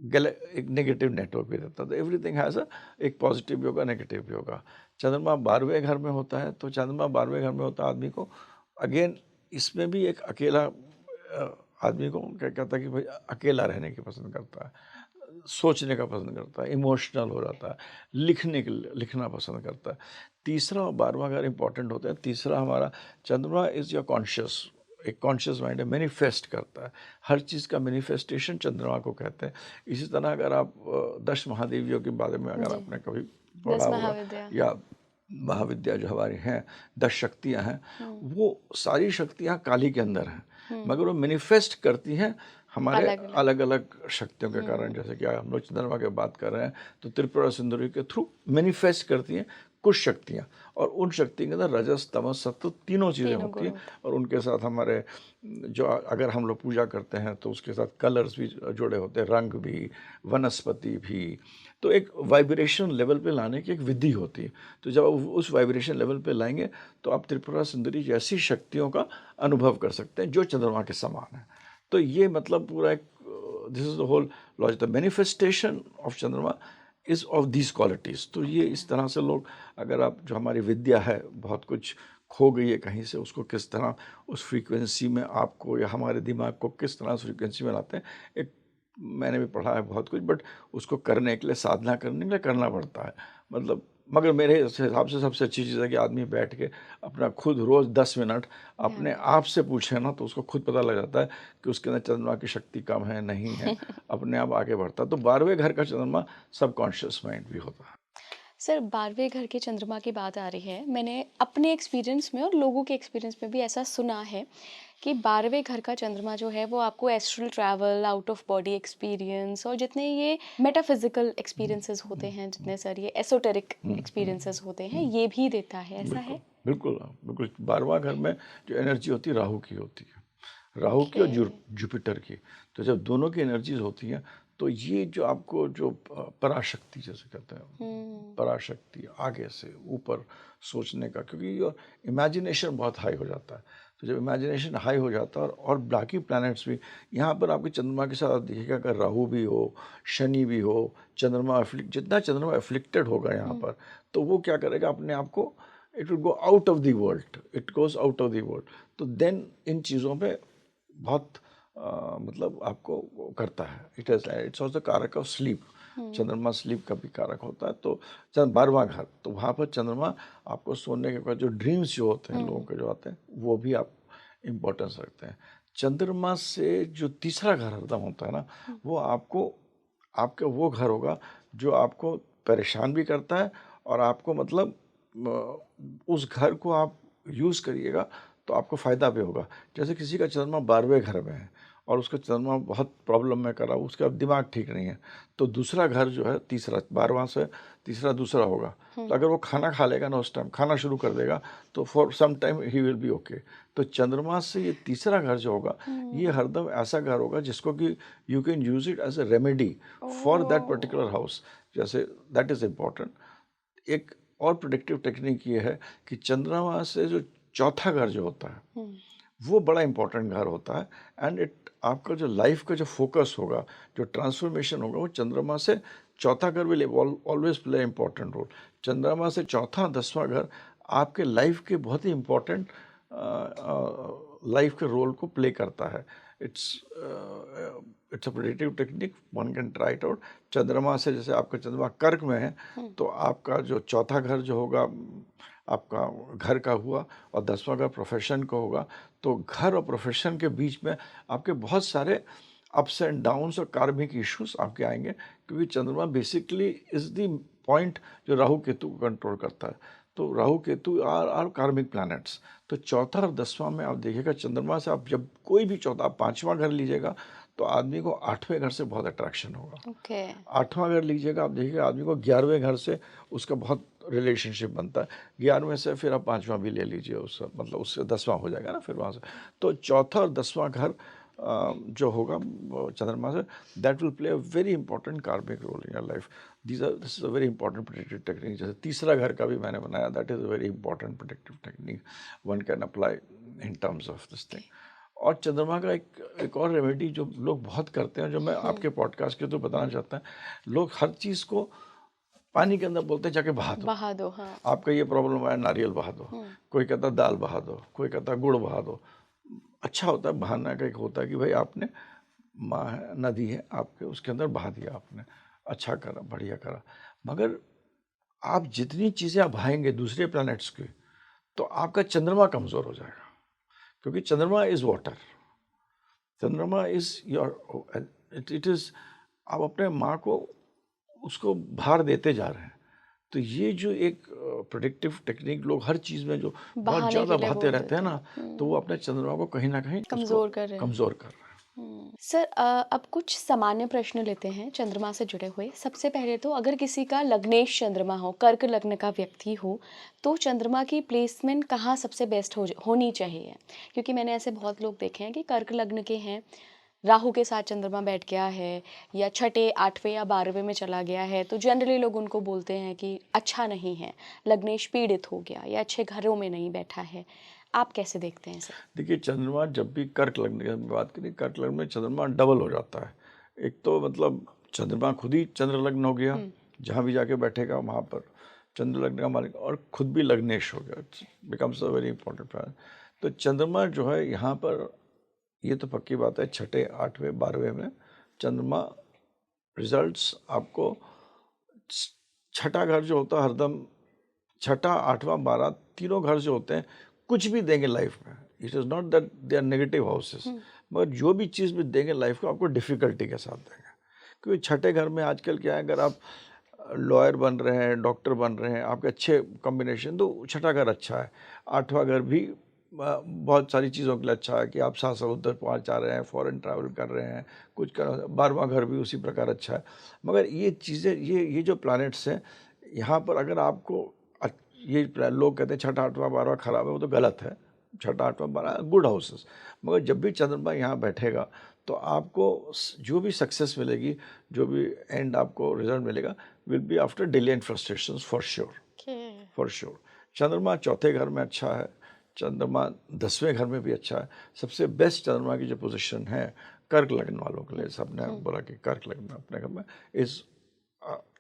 एक नेगेटिव नेटवर्क भी देता है। तो एवरीथिंग हैज़ एक पॉजिटिव भी होगा, नेगेटिव भी होगा। चंद्रमा 12वें घर में होता है, तो चंद्रमा 12वें घर में होता है आदमी को, अगेन इसमें भी एक अकेला आदमी को क्या कहता है कि भाई अकेला रहने की पसंद करता है, सोचने का पसंद करता है, इमोशनल हो जाता है, लिखना पसंद करता है। तीसरा और 12वां घर इंपॉर्टेंट होता है। तीसरा हमारा चंद्रमा इज़ योर कॉन्शियस, एक कॉन्शियस माइंड है, मैनिफेस्ट करता है। हर चीज़ का मैनिफेस्टेशन चंद्रमा को कहते हैं। इसी तरह अगर आप 10 महादेवियों के बारे में अगर जी। आपने कभी 10 पढ़ा होगा, महाविद्या। या महाविद्या जो हमारी हैं 10 शक्तियाँ हैं, वो सारी शक्तियाँ काली के अंदर हैं, मगर वो मैनिफेस्ट करती हैं हमारे अलग अलग। अलग अलग शक्तियों के कारण। जैसे कि हम लोग चंद्रमा की बात कर रहे हैं तो त्रिपुरा सुंदरी के थ्रू मैनिफेस्ट करती हैं कुछ शक्तियाँ, और उन शक्ति के अंदर रजस तमस सत्व तीनों चीज़ें तीनों होती गुण हैं। होते और उनके साथ हमारे जो अगर हम लोग पूजा करते हैं तो उसके साथ कलर्स भी जुड़े होते हैं, रंग भी, वनस्पति भी। तो एक वाइब्रेशन लेवल पे लाने की एक विधि होती है। तो जब आप उस वाइब्रेशन लेवल पे लाएंगे तो आप त्रिपुरा सुंदरी जैसी शक्तियों का अनुभव कर सकते हैं जो चंद्रमा के समान है। तो ये मतलब पूरा एक this is the whole logic. The manifestation of चंद्रमा इज ऑफ दीज क्वालिटीज़। तो ये इस तरह से लोग, अगर आप जो हमारी विद्या है बहुत कुछ खो गई है कहीं से, उसको किस तरह उस फ्रीक्वेंसी में आपको या हमारे दिमाग को किस तरह उस फ्रीक्वेंसी में लाते हैं, एक मैंने भी पढ़ा है बहुत कुछ, बट उसको करने के लिए, साधना करने के लिए करना पड़ता है। मतलब मगर मेरे हिसाब से सबसे अच्छी चीज़ है कि आदमी बैठ के अपना खुद रोज़ 10 मिनट अपने ध्यान आप से पूछे ना, तो उसको खुद पता लग जाता है कि उसके अंदर चंद्रमा की शक्ति कम है नहीं है, अपने आप आगे बढ़ता है। तो 12वें घर का चंद्रमा सबकॉन्शियस माइंड भी होता है। सर 12वें घर के चंद्रमा की बात आ रही है। मैंने अपने एक्सपीरियंस में और लोगों के एक्सपीरियंस में भी ऐसा सुना है कि 12वें घर का चंद्रमा जो है वो आपको astral travel, out of body experience और जितने ये मेटाफिजिकल एक्सपीरियंसेस होते हैं, जितने सर ये एसोटेरिक एक्सपीरियंसेस होते हैं, ये भी देता है, ऐसा बिल्कुल है? बिल्कुल बिल्कुल। 12वां घर में जो एनर्जी होती है राहु की होती है, राहु की ओके। और जुपिटर की। तो जब दोनों की एनर्जीज होती हैं तो ये जो आपको जो पराशक्ति जैसे कहते हैं, पराशक्ति, आगे से ऊपर सोचने का, क्योंकि योर इमेजिनेशन बहुत हाई हो जाता है। तो जब इमेजिनेशन हाई हो जाता है और बाकी प्लैनेट्स भी, यहाँ पर आपके चंद्रमा के साथ आप देखिएगा अगर राहु भी हो, शनि भी हो, चंद्रमा जितना चंद्रमा एफ्लिक्टेड होगा यहाँ पर, तो वो क्या करेगा अपने आप को, it will go out of the world, it goes out of the world. तो देन इन चीज़ों पे बहुत मतलब आपको वो करता है। इट्स ऑल्सो कारक ऑफ स्लीप। चंद्रमा स्लीप का भी कारक होता है। तो 12वां घर, तो वहाँ पर चंद्रमा आपको सोने के बाद जो ड्रीम्स जो होते हैं लोगों के जो आते हैं वो भी आप इम्पोर्टेंस रखते हैं। चंद्रमा से जो तीसरा घर हरदम होता है ना, वो आपको, आपका वो घर होगा जो आपको परेशान भी करता है, और आपको मतलब उस घर को आप यूज़ करिएगा तो आपको फ़ायदा भी होगा। जैसे किसी का चंद्रमा 12वें घर में है और उसका चंद्रमा बहुत प्रॉब्लम में करा, उसका दिमाग ठीक नहीं है, तो दूसरा घर जो है तीसरा, 12वां से तीसरा दूसरा होगा। तो अगर वो खाना खा लेगा ना, उस टाइम खाना शुरू कर देगा तो for some time he will be okay. तो चंद्रमा से ये तीसरा घर जो होगा, ये हरदम ऐसा घर होगा जिसको कि you can use it as a remedy for that particular house. जैसे दैट इज़ इम्पॉर्टेंट। एक और प्रोडक्टिव टेक्निक ये है कि चंद्रमा से जो चौथा घर जो होता है वो बड़ा इंपॉर्टेंट घर होता है। एंड इट आपका जो लाइफ का जो फोकस होगा, जो ट्रांसफॉर्मेशन होगा, वो चंद्रमा से चौथा घर will always play important role. चंद्रमा से चौथा 10वां घर आपके लाइफ के बहुत ही इंपॉर्टेंट लाइफ के रोल को प्ले करता है। It's it's a predictive technique, one can try it out. चंद्रमा से जैसे आपका चंद्रमा कर्क में है तो आपका जो चौथा घर जो होगा आपका घर का हुआ, और 10वां घर प्रोफेशन का होगा। तो घर और प्रोफेशन के बीच में आपके बहुत सारे अप्स एंड डाउन्स और कार्मिक इश्यूज आपके आएंगे, क्योंकि चंद्रमा बेसिकली इज द पॉइंट जो राहु केतु को कंट्रोल करता है। तो राहु केतु आर कार्मिक प्लैनेट्स। तो चौथा और 10वां में आप देखिएगा चंद्रमा से, आप जब कोई भी चौथा, आप 5वां घर लीजिएगा तो आदमी को 8वें घर से बहुत अट्रैक्शन होगा। ओके। 8वां घर लीजिएगा, आप देखिएगा आदमी को 11वें घर से उसका बहुत रिलेशनशिप बनता है। 11वें से फिर आप 5वां भी ले लीजिए, उसका मतलब उससे 10वां हो जाएगा ना फिर वहाँ से। तो चौथा और 10वां घर जो होगा चंद्रमा से, that will play a very important karmic role in your life. This is a very important predictive technique. जैसे तीसरा घर का भी मैंने बनाया, that is a very important predictive technique one can apply in terms of this thing. और चंद्रमा का एक और रेमेडी जो लोग बहुत करते हैं, जो मैं आपके पॉडकास्ट के तो बताना चाहता हूँ, लोग हर चीज़ को पानी के अंदर बोलते हैं जाके बहा दो। बहा दो, हाँ। आपका ये प्रॉब्लम है, नारियल बहा दो। कोई कहता है दाल बहा दो, कोई कहता है गुड़ बहा दो। अच्छा होता है बहाना का, एक होता है कि भाई आपने माँ है, नदी है आपके, उसके अंदर बहा दिया आपने, अच्छा करा, बढ़िया करा। मगर आप जितनी चीज़ें आप बहाएंगे दूसरे प्लैनेट्स की, तो आपका चंद्रमा कमज़ोर हो जाएगा, क्योंकि चंद्रमा इज़ वाटर। चंद्रमा इज़ योर इट इज़, आप अपने माँ को उसको भार देते जा रहे हैं। तो ये जो एक प्रोडक्टिव टेक्निक लोग हर चीज़ में जो बहुत बहाने ज़्यादा के लिए बहाते बोल रहते हैं देते ना, हैं। तो वो अपने चंद्रमा को कहीं ना कहीं उसको कमजोर कर रहे हैं। कमज़ोर कर रहे हैं। सर, अब कुछ सामान्य प्रश्न लेते हैं चंद्रमा से जुड़े हुए। सबसे पहले तो अगर किसी का लग्नेश चंद्रमा हो, कर्क लग्न का व्यक्ति हो, तो चंद्रमा की प्लेसमेंट कहाँ सबसे बेस्ट होनी चाहिए? क्योंकि मैंने ऐसे बहुत लोग देखे हैं कि कर्क लग्न के हैं, राहु के साथ चंद्रमा बैठ गया है, या छठे, आठवें या 12वें में चला गया है, तो जनरली लोग उनको बोलते हैं कि अच्छा नहीं है, लग्नेश पीड़ित हो गया या अच्छे घरों में नहीं बैठा है। आप कैसे देखते हैं सर? देखिए, चंद्रमा जब भी कर्क लग्न की हम बात करें, कर्क लग्न में चंद्रमा डबल हो जाता है। एक तो मतलब चंद्रमा खुद ही चंद्र लग्न हो गया, जहाँ भी जाके बैठेगा वहाँ पर चंद्र लग्न का मालिक, और खुद भी लग्नेश हो गया, becomes a very important planet. तो चंद्रमा जो है यहाँ पर, ये तो पक्की बात है, छठे, आठवें, 12वें में चंद्रमा रिजल्ट्स आपको, छठा घर जो होता है हरदम, छठा, आठवां, 12, तीनों घर जो होते हैं कुछ भी देंगे लाइफ में। It is not that they are negative houses, मगर जो भी चीज़ भी देंगे लाइफ को, आपको डिफ़िकल्टी के साथ देंगे। क्योंकि छठे घर में आजकल क्या है, अगर आप लॉयर बन रहे हैं, डॉक्टर बन रहे हैं, आपके अच्छे कॉम्बिनेशन, तो छठा घर अच्छा है। आठवां घर भी बहुत सारी चीज़ों के लिए अच्छा है, कि आप सात समुद्र पार जा रहे हैं, फॉरेन ट्रैवल कर रहे हैं, कुछ कर रहे हैं। 12वां घर भी उसी प्रकार अच्छा है। मगर ये चीज़ें, ये जो प्लैनेट्स हैं यहाँ पर, अगर आपको लोग कहते हैं छठा, आठवां, 12वां खराब है, वो तो गलत है। छठा, आठवां, 12 गुड हाउसेस। मगर जब भी चंद्रमा यहाँ बैठेगा, तो आपको जो भी सक्सेस मिलेगी, जो भी एंड आपको रिजल्ट मिलेगा, will be after delay and frustrations, for sure, for sure. चंद्रमा चौथे घर में अच्छा है, चंद्रमा 10वें घर में भी अच्छा है। सबसे बेस्ट चंद्रमा की जो पोजीशन है कर्क लग्न वालों के लिए, सबने बोला कि कर्क लग्न अपने घर में इज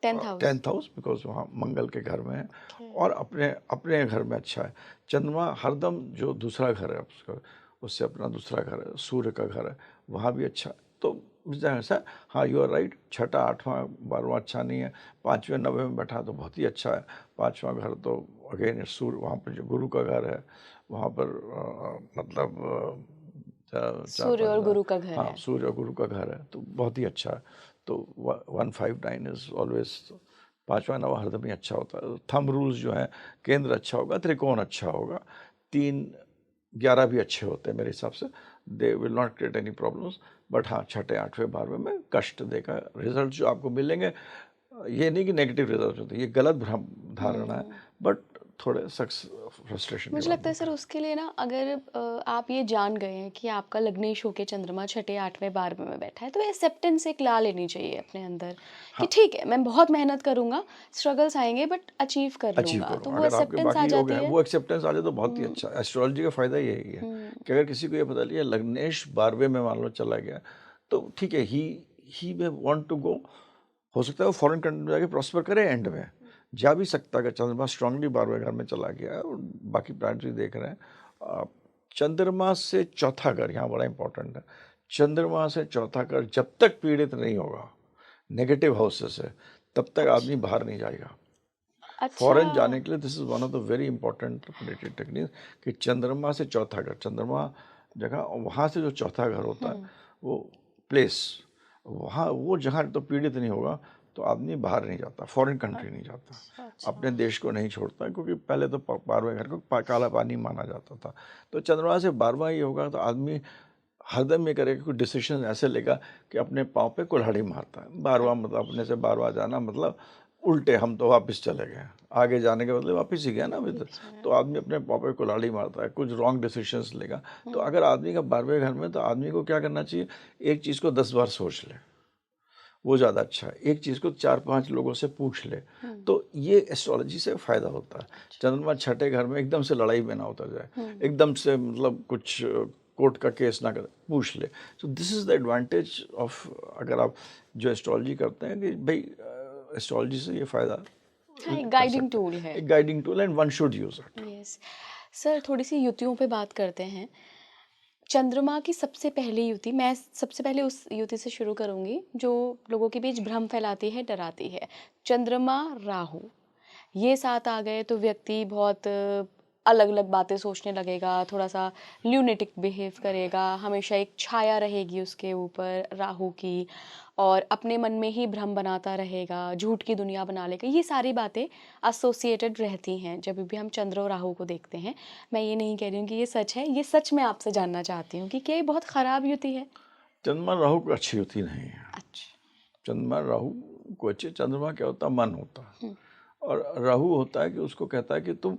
10th हाउस, बिकॉज वहाँ मंगल के घर में है, और अपने अपने घर में अच्छा है। चंद्रमा हरदम जो दूसरा घर है उसका, उससे अपना दूसरा घर है, सूर्य का घर है, वहाँ भी अच्छा है। तो ऐसा, हाँ यू आर राइट, छठा, आठवां, 12वां अच्छा नहीं है। 5वें, 9वें में बैठा तो बहुत ही अच्छा है। 5वां घर तो अगेन सूर्य, वहाँ पर जो गुरु का घर है, वहाँ पर मतलब सूर्य और गुरु का घर हाँ, है। सूर्य और गुरु का घर है, तो बहुत ही अच्छा है। तो 159 इज ऑलवेज, 5वां, 9वां हरदम ही अच्छा होता है। थंब रूल्स जो है, केंद्र अच्छा होगा, त्रिकोण अच्छा होगा, 3, 11 भी अच्छे होते हैं मेरे हिसाब से। They will not create any problems. But हाँ, छठे, आठवें, 12वें में कष्ट देगा। रिजल्ट जो आपको मिलेंगे, ये नहीं कि नेगेटिव रिजल्ट होते, ये गलत भ्रम धारणा है, बट थोड़े फ्रस्ट्रेशन के मुझे बाद लगता है होते सर, हैं। उसके लिए ना, अगर आप ये जान गए हैं कि आपका लग्नेश होके चंद्रमा छठे, आठवें, 12वें में बैठा है, तो एक्सेप्टेंस एक ला लेनी चाहिए अपने अंदर कि हाँ, ठीक है, मैं बहुत मेहनत करूंगा, स्ट्रगल्स आएंगे, बट अचीव कर अचीव लूंगा, तो करूँ। वो अगर आपके एक्सेप्टेंस आ बाकी योग जाती हैं, है। वो एक्सेप्टेंस आ जाए तो बहुत ही हम्म, अच्छा। एस्ट्रोलॉजी का फ़ायदा यही है हम्म, कि अगर किसी को ये पता लिया लग्नेश 12वें में मान लो चला गया, तो ठीक है, ही मे वांट टू गो, हो सकता है वो फॉरेन कंट्री में जाके प्रॉस्पर करे एंड में, जा भी सकता है। अगर चंद्रमा स्ट्रांगली 12वें घर में चला गया है, और बाकी प्लैनेट्स भी देख रहे हैं। चंद्रमा से चौथा घर यहाँ बड़ा इंपॉर्टेंट है। चंद्रमा से चौथा घर जब तक पीड़ित नहीं होगा नेगेटिव हाउसेस से, तब तक आदमी बाहर नहीं जाएगा। अच्छा। फॉरेन जाने के लिए this is one of the very important predictive technique, कि चंद्रमा से चौथा घर, चंद्रमा जगह, वहाँ से जो चौथा घर होता है, वो प्लेस, वहाँ वो जगह तो पीड़ित नहीं होगा, तो आदमी बाहर नहीं जाता, फॉरेन कंट्री नहीं जाता, अच्छा। अपने देश को नहीं छोड़ता, क्योंकि पहले तो 12वें घर को काला पानी माना जाता था। तो चंद्रमा से 12वां ही होगा, तो आदमी हरदम ये करेगा, कोई डिसीजन ऐसे लेगा कि अपने पाँव पे कुल्हाड़ी मारता है। 12वां मतलब अपने से 12वां जाना, मतलब उल्टे हम तो वापस चले गए, आगे जाने के बदले वापस ही गया ना अभी तक। अच्छा। तो आदमी अपने पापा को लाड़ी मारता है, कुछ रॉन्ग डिसीजंस लेगा। तो अगर आदमी का 12वें घर में, तो आदमी को क्या करना चाहिए, एक चीज़ को 10 बार सोच ले, वो ज़्यादा अच्छा है। एक चीज़ को 4-5 लोगों से पूछ ले, तो ये एस्ट्रोलॉजी से फ़ायदा होता है। चंद्रमा छठे घर में, एकदम से लड़ाई में ना होता जाए, एकदम से मतलब कुछ कोर्ट का केस ना करे, पूछ ले। So this is the advantage of, अगर आप जो एस्ट्रोलॉजी करते हैं कि भाई एस्ट्रोलॉजी से ये फ़ायदा हाँ, एक कर गाइडिंग सकते टूल हैं। है। एक guiding tool, and one should use it. Yes. Sir, थोड़ी सी युतियों पे बात करते हैं। चंद्रमा की सबसे पहली युति, मैं सबसे पहले उस युति से शुरू करूंगी जो लोगों के बीच भ्रम फैलाती है, डराती है। चंद्रमा राहु, ये साथ आ गए तो व्यक्ति बहुत अलग अलग बातें सोचने लगेगा, थोड़ा सा ल्यूनेटिक बिहेव करेगा, हमेशा एक छाया रहेगी उसके ऊपर राहु की, और अपने मन में ही भ्रम बनाता रहेगा, झूठ की दुनिया बना लेगा। ये सारी बातें एसोसिएटेड रहती हैं जब भी हम चंद्र और राहु को देखते हैं। मैं ये नहीं कह रही हूँ कि ये सच है, ये सच मैं आपसे जानना चाहती हूँ कि क्या ये बहुत खराब युति है? चंद्रमा राहु को अच्छी होती नहीं है। अच्छा। चंद्रमा राहु को अच्छे, चंद्रमा क्या होता है, मन होता है, और राहु होता है कि उसको कहता है कि तुम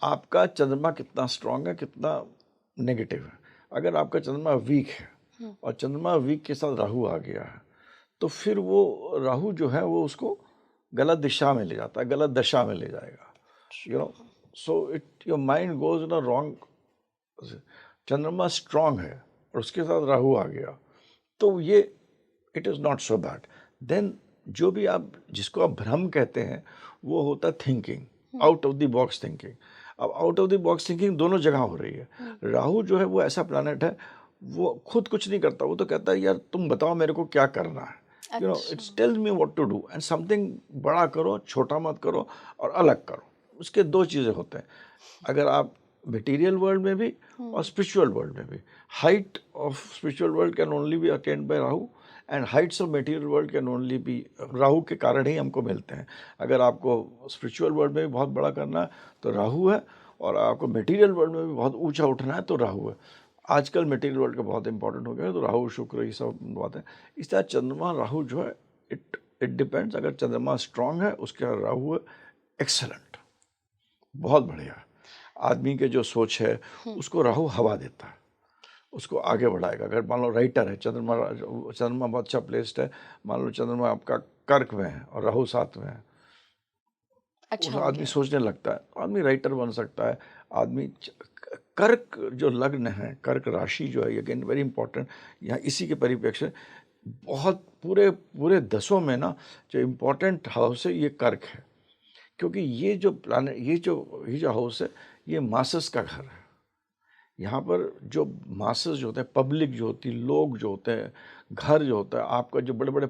आपका चंद्रमा कितना स्ट्रांग है, कितना नेगेटिव है। अगर आपका चंद्रमा वीक है और चंद्रमा वीक के साथ राहु आ गया है, तो फिर वो राहु जो है वो उसको गलत दिशा में ले जाता है, गलत दशा में ले जाएगा, you know. So it your mind goes in a wrong. चंद्रमा स्ट्रांग है और उसके साथ राहु आ गया, तो ये it is not so bad. Then जो भी आप, जिसको आप भ्रम कहते हैं, वो होता है thinking, out of the box thinking. अब out of the box thinking दोनों जगह हो रही है। राहु जो है वो ऐसा प्लैनेट है, वो खुद कुछ नहीं करता, वो तो कहता है यार तुम बताओ मेरे को क्या करना है, you know, it's tells me what to do, and something बड़ा करो, छोटा मत करो, और अलग करो। उसके दो चीज़ें होते हैं, अगर आप मटेरियल वर्ल्ड में भी और स्पिरिचुअल वर्ल्ड में भी। Height of spiritual world can only be attend by Rahu, and heights of material world can only be, Rahu के कारण ही हमको मिलते हैं। अगर आपको स्पिरिचुअल वर्ल्ड में भी बहुत बड़ा करना है तो राहु है, और आपको मटेरियल वर्ल्ड में भी बहुत ऊंचा उठना है तो राहु है। आजकल मटेरियल वर्ल्ड का बहुत इंपॉर्टेंट हो गया है, तो राहु शुक्र ये सब बात है। इस तरह चंद्रमा राहु जो है, इट इट डिपेंड्स। अगर चंद्रमा स्ट्रांग है, उसका राहु है एक्सेलेंट, बहुत बढ़िया। आदमी के जो सोच है उसको राहु हवा देता है, उसको आगे बढ़ाएगा। अगर मान लो राइटर है, चंद्रमा बहुत अच्छा प्लेस्ड है, मान लो चंद्रमा आपका कर्क में है और राहु साथ में है, उस अच्छा हो आदमी गया। सोचने लगता है, आदमी राइटर बन सकता है। आदमी कर्क जो लग्न है, कर्क राशि जो है, अगेन वेरी इंपॉर्टेंट, यहाँ इसी के परिप्रेक्ष्य बहुत पूरे पूरे दसों में ना जो इम्पोर्टेंट हाउस है ये कर्क है, क्योंकि ये जो प्लानट, ये जो हाउस है, ये मासस का घर है। यहाँ पर जो मासस जो होते हैं, पब्लिक जो होती है, लोग जो होते हैं, घर जो होता है आपका, जो बड़े बड़े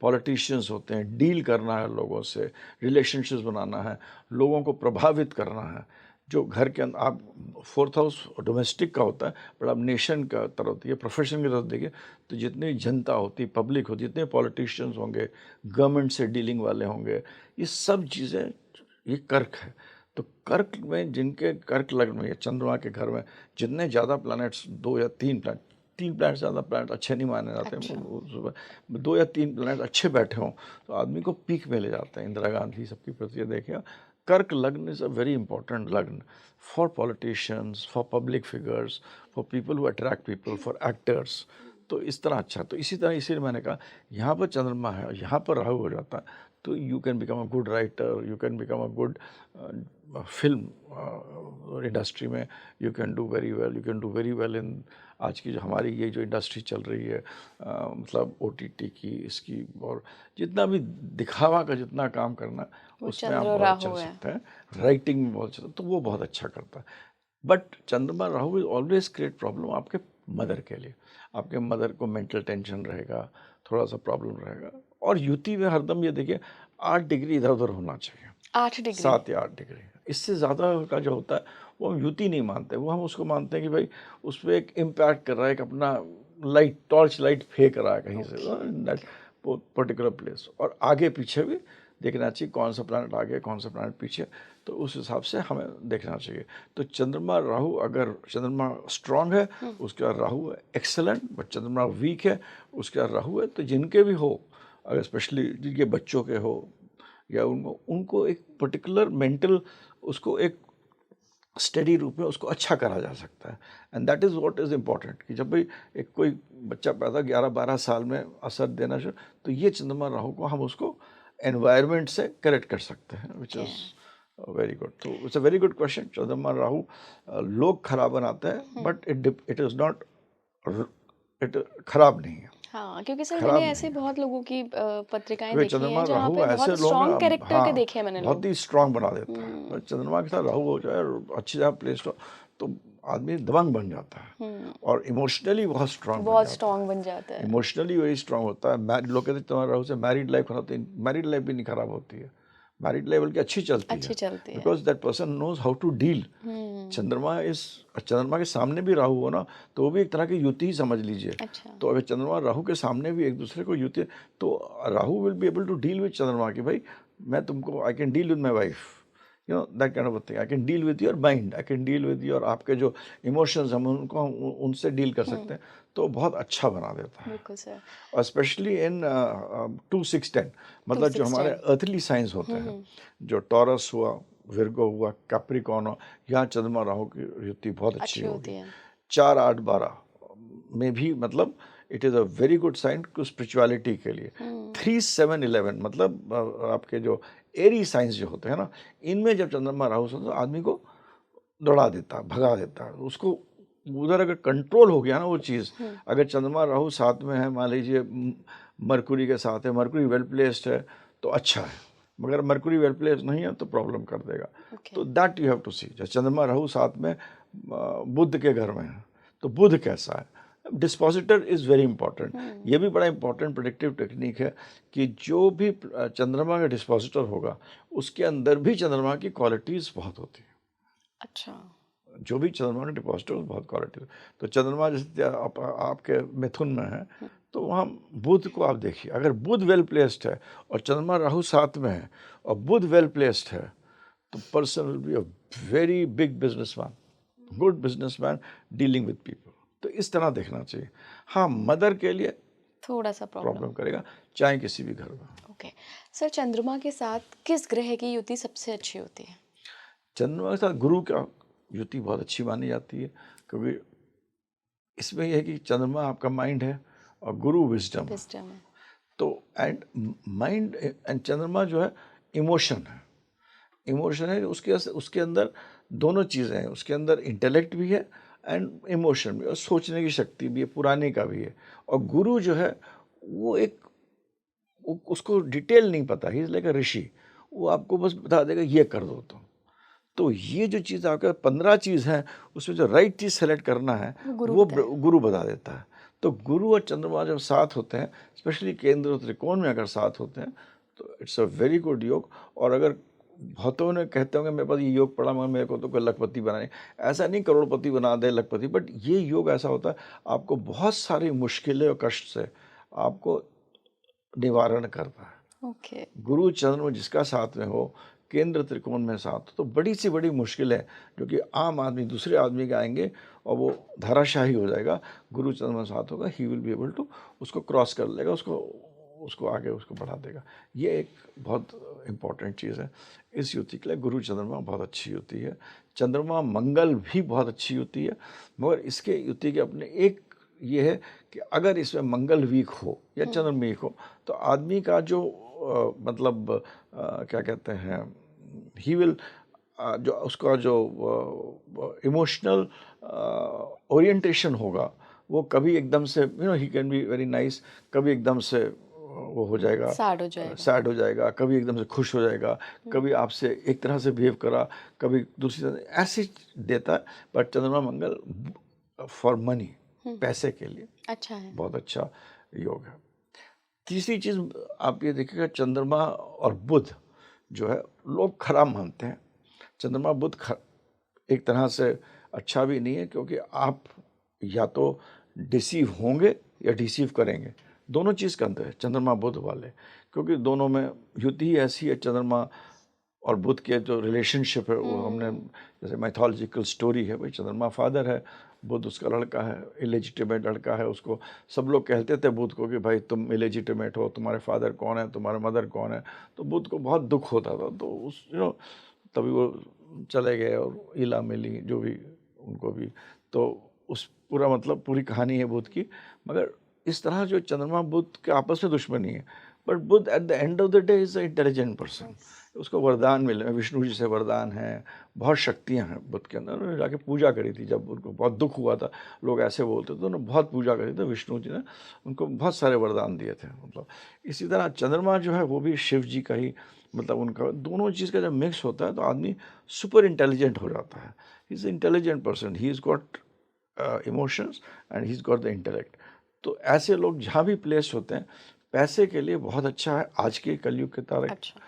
पॉलिटिशियंस होते हैं, डील करना है लोगों से, रिलेशनशिप्स बनाना है, लोगों को प्रभावित करना है। जो घर के अंदर आप, फोर्थ हाउस डोमेस्टिक का होता है, बट आप नेशन का तरफ होती है, प्रोफेशन की तरफ देखिए तो जितनी जनता होती, पब्लिक होती, जितने पॉलिटिशियंस होंगे, गवर्नमेंट से डीलिंग वाले होंगे, ये सब चीज़ें, ये कर्क है। तो कर्क में, जिनके कर्क लग्न में या चंद्रमा के घर में जितने ज़्यादा प्लैनेट्स, 2 या 3 प्लैनेट, 3 प्लैनेट ज़्यादा प्लैनेट अच्छे नहीं माने जाते हैं, अच्छा। 2 या 3 प्लैनेट अच्छे बैठे हों तो आदमी को पीक में ले जाते हैं। इंदिरा गांधी सबकी प्रति देखिए, कर्क लग्न इज़ अ वेरी इंपॉर्टेंट लग्न for politicians, for public figures, for people who attract people, for actors. तो इस तरह अच्छा, तो इसी तरह, इसीलिए मैंने कहा यहाँ पर चंद्रमा है और यहाँ पर राहु हो जाता है, तो you can become a good writer, you can become a good film industry में, you can do very well, you can do very well in आज की जो हमारी ये जो इंडस्ट्री चल रही है, मतलब OTT की, इसकी, और जितना भी दिखावा का जितना काम करना, वो उसमें आप चंद्र और बहुत अच्छा राहु कर है। सकते हैं। राइटिंग में बहुत अच्छा, तो वो बहुत अच्छा करता है। बट चंद्रमा Rahu will always create problem आपके मदर के लिए। आपके मदर को मेंटल टेंशन रहेगा, थोड़ा सा प्रॉब्लम रहेगा। और युति में हरदम ये देखिए 8 डिग्री इधर उधर होना चाहिए, 8 डिग्री। 7 या 8 डिग्री। इससे ज़्यादा का जो होता है वो हम युति नहीं मानते, वो हम उसको मानते हैं कि भाई उस पर एक इम्पैक्ट कर रहा है, एक अपना लाइट, टॉर्च लाइट फेंक रहा है कहीं से, दैट पर्टिकुलर प्लेस। और आगे पीछे भी देखना चाहिए, कौन सा प्लैनेट आगे, कौन सा प्लैनेट पीछे, तो उस हिसाब से हमें देखना चाहिए। तो चंद्रमा राहु, अगर चंद्रमा स्ट्रांग है उसका राहु है एक्सेलेंट, बट चंद्रमा वीक है उसका राहु है, तो जिनके भी हो, अगर स्पेशली जिनके बच्चों के हो, या उनको उनको एक पर्टिकुलर मेंटल उसको एक स्टडी रूप में उसको अच्छा करा जा सकता है। And that is what is important कि जब भाई एक कोई बच्चा पैदा 11-12 साल में असर देना शुरू, तो ये चंद्रमा राहु को हम उसको एनवायरनमेंट से करेक्ट कर सकते हैं, which okay. Is very good. तो it's a very good question. चंद्रमा राहु लोग खराब बनाते हैं, but it is not, it खराब नहीं है, हाँ, क्योंकि सर मैंने खराब नहीं ऐसे है। बहुत लोगों की पत्रिकाएँ क्योंकि देखी चंद्रमा हैं जहाँ राहु पे ऐसे बहुत लोग स्ट्रॉन्ग हैं, कैरेक्टर के हाँ, देखे हैं मैंने बहुत लोग। ही स्ट्रांग बना देता है। हुँ, और चंद्रमा के साथ राहु हो जाए और अच्छी जगह प्लेस हो, तो आदमी दबंग बन जाता है हुँ, और इमोशनली बहुत स्ट्रांग बन बहुत जाता है। स्ट्रॉन्ग बन जाता है। इमोशनली वही स्ट्रांग होता है। लोग कहते हैं चंद्रमा राहु से मैरिड लाइफ खराब होती है, मैरिड लाइफ भी नहीं खराब होती है, मैरिड लाइफ बल्कि अच्छी चलती अच्छी है, चलती है। Because that person knows how to deal. हुँ, चंद्रमा के सामने भी राहु हो ना, तो वो भी एक तरह की युति ही समझ लीजिए। अच्छा, तो अगर चंद्रमा राहु के सामने भी एक दूसरे को युति, तो Rahu will be able to deal with चंद्रमा कि भाई मैं तुमको, I can deal with my wife, you know that kind of thing. I can deal with your mind, I can deal with your, आपके जो इमोशंस हम उनको उनसे डील कर सकते हैं, तो बहुत अच्छा बना देता है। बिल्कुल सर। और स्पेशली इन 2-6-10, 2, मतलब जो 6, हमारे 10 अर्थली साइंस होते हैं, जो टॉरस हुआ, विर्गो हुआ, कैप्रिकॉर्न हुआ, यहाँ चंद्रमा राहु की युति बहुत अच्छी अच्छी होगी। होती है। 4-8-12 में भी, मतलब it is a very good sign spirituality के लिए। हुँ, 3-7-11 मतलब आपके जो एरी साइंस जो होते हैं ना, इनमें जब चंद्रमा राहु से, तो आदमी को दौड़ा देता है, भगा देता है उसको। उधर अगर कंट्रोल हो गया ना वो चीज़, हुँ, अगर चंद्रमा राहु साथ में है, मान लीजिए मरकुरी के साथ है, मरकुरी वेल प्लेस्ड है, तो अच्छा है, मगर मरकुरी वेल प्लेस्ड नहीं है तो प्रॉब्लम कर देगा। ओके, तो दैट यू हैव टू सी। जब चंद्रमा राहु साथ में बुध के घर में है, तो बुध कैसा है। Dispositor is very important. हुँ, ये भी बड़ा इंपॉर्टेंट प्रेडिक्टिव टेक्निक है कि जो भी चंद्रमा का डिस्पोजिटर होगा, उसके अंदर भी चंद्रमा की क्वालिटीज़ बहुत होती है। अच्छा, जो भी चंद्रमा का डिपॉजिटर बहुत क्वालिटी। तो चंद्रमा जैसे आपके मिथुन में है, हुँ, तो वहाँ बुध को आप देखिए, अगर बुध वेल प्लेस्ड है और चंद्रमा राहु साथ में है और बुध वेल प्लेस्ड है, तो person will be a very big businessman, good businessman, dealing with people. तो इस तरह देखना चाहिए। हाँ, मदर के लिए थोड़ा-सा प्रॉब्लम। प्रॉब्लम करेगा, चाहे किसी भी घर में। ओके, सर चंद्रमा के साथ किस ग्रह की युति सबसे अच्छी होती है? चंद्रमा के साथ गुरु का युति बहुत अच्छी मानी जाती है, क्योंकि इसमें यह है कि चंद्रमा आपका माइंड है और गुरु विजडम है। विज़डम है। तो एंड माइंड एंड चंद्रमा जो है इमोशन है, इमोशन है, उसके अंदर दोनों चीज़ें हैं, उसके अंदर इंटेलेक्ट भी है एंड इमोशन भी, और सोचने की शक्ति भी है, पुराने का भी है। और गुरु जो है वो एक, उसको डिटेल नहीं पता, ही इज लाइक अ ऋषि, वो आपको बस बता देगा ये कर दो तुम। तो ये जो चीज़ आपके 15 चीज़ हैं, उसमें जो राइट चीज़ सेलेक्ट करना है, वो गुरु वो बताए। गुरु बता देता है। तो गुरु और चंद्रमा जब साथ होते हैं, स्पेशली केंद्र और त्रिकोण में अगर साथ होते हैं, तो इट्स अ वेरी गुड योग। और अगर बहुतों ने कहते होंगे मेरे पास ये योग पड़ा, मगर मेरे को तो कोई लखपति बना नहीं, ऐसा नहीं करोड़पति बना दे लखपति, बट ये योग ऐसा होता है आपको बहुत सारी मुश्किलें और कष्ट से आपको निवारण करता है। ओके, गुरु चंद्रमा जिसका साथ में हो, केंद्र त्रिकोण में साथ हो, तो बड़ी सी बड़ी मुश्किलें जो कि आम आदमी दूसरे आदमी के आएंगे और वो धराशाही हो जाएगा, गुरु चंद्रमा साथ होगा, he will be able to उसको क्रॉस कर लेगा, उसको उसको आगे उसको बढ़ा देगा। ये एक बहुत इम्पॉर्टेंट चीज़ है। इस युति के लिए गुरु चंद्रमा बहुत अच्छी युति है। चंद्रमा मंगल भी बहुत अच्छी युति है, मगर इसके युति के अपने एक ये है कि अगर इसमें मंगल वीक हो या चंद्र वीक हो, तो आदमी का जो मतलब क्या कहते हैं, ही विल, जो उसका जो इमोशनल ओरिएंटेशन होगा, वो कभी एकदम से, you know, he can be very nice, कभी एकदम से वो हो जाएगा, सैड हो जाएगा। सैड हो जाएगा, कभी एकदम से खुश हो जाएगा, कभी आपसे एक तरह से बिहेव करा, कभी दूसरी तरह ऐसे देता है। बट चंद्रमा मंगल फॉर मनी, पैसे के लिए अच्छा है। बहुत अच्छा योग है। तीसरी चीज़ आप ये देखिएगा, चंद्रमा और बुध जो है लोग खराब मानते हैं। चंद्रमा बुध एक तरह से अच्छा भी नहीं है, क्योंकि आप या तो डिसीव होंगे या डिसीव करेंगे, दोनों चीज़ का अंतर है चंद्रमा बुध वाले, क्योंकि दोनों में युति ही ऐसी है। चंद्रमा और बुध के जो रिलेशनशिप है वो हमने, हम्म, जैसे माइथोलॉजिकल स्टोरी है, भाई चंद्रमा फादर है, बुध उसका लड़का है, इलेजिटिमेट लड़का है। उसको सब लोग कहते थे बुध को कि भाई तुम इलेजिटिमेट हो, तुम्हारे फादर कौन है, तुम्हारे मदर कौन है। तो बुध को बहुत दुख होता था, तो उस तभी वो चले गए और ईला मिली जो भी उनको भी। तो उस पूरा मतलब पूरी कहानी है बुध की। मगर इस तरह जो चंद्रमा बुध के आपस में दुश्मनी है, बट बुध at the end of the day is a intelligent person. उसको वरदान मिले, विष्णु जी से वरदान है, बहुत शक्तियां हैं बुध के अंदर। उन्होंने जाके पूजा करी थी, जब उनको बहुत दुख हुआ था, लोग ऐसे बोलते थे, उन्होंने बहुत पूजा करी थी, विष्णु जी ने उनको बहुत सारे वरदान दिए थे। मतलब इसी तरह चंद्रमा जो है वो भी शिव जी का ही, मतलब उनका दोनों चीज़ का जब मिक्स होता है तो आदमी सुपर इंटेलिजेंट हो जाता है। He is intelligent person, he is got emotions and he is got the intellect. तो ऐसे लोग जहाँ भी प्लेस होते हैं, पैसे के लिए बहुत अच्छा है आज के कलयुग के तारक। अच्छा।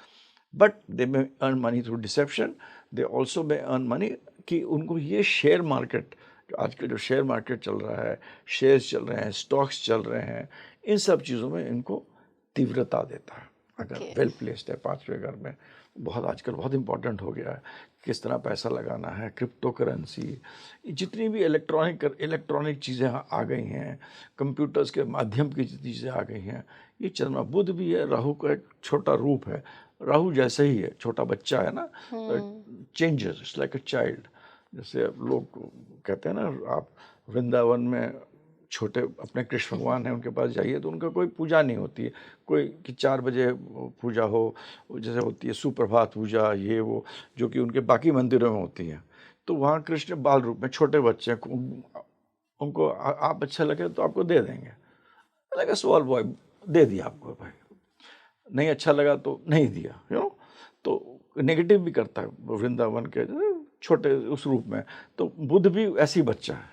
But they may earn money through deception, they also may earn money कि उनको ये शेयर मार्केट, जो आजकल जो शेयर मार्केट चल रहा है, शेयर्स चल रहे हैं, स्टॉक्स चल रहे हैं, इन सब चीज़ों में इनको तीव्रता देता है। अगर ओके। वेल प्लेस्ड है पांचवें घर में, बहुत आजकल बहुत इंपॉर्टेंट हो गया है किस तरह पैसा लगाना है, क्रिप्टो करेंसी, जितनी भी इलेक्ट्रॉनिक चीज़ें आ गई हैं, कंप्यूटर्स के माध्यम की जितनी चीज़ें आ गई हैं, ये चंद्रमा बुध भी है, राहु का एक छोटा रूप है, राहु जैसे ही है, छोटा बच्चा है ना, changes, it's like a child. जैसे लोग कहते हैं ना, आप वृंदावन में छोटे अपने कृष्ण भगवान हैं, उनके पास जाइए तो उनका कोई पूजा नहीं होती है, कोई कि 4 बजे पूजा हो, जैसे होती है सुप्रभात पूजा, ये वो, जो कि उनके बाकी मंदिरों में होती है। तो वहाँ कृष्ण बाल रूप में छोटे बच्चे को, उनको आप अच्छा लगे तो आपको दे देंगे, लगे स्मॉल बॉय, दे दिया आपको भाई, नहीं अच्छा लगा तो नहीं दिया, तो नेगेटिव भी करता है वृंदावन के छोटे उस रूप में। तो बुद्ध भी ऐसी बच्चा है,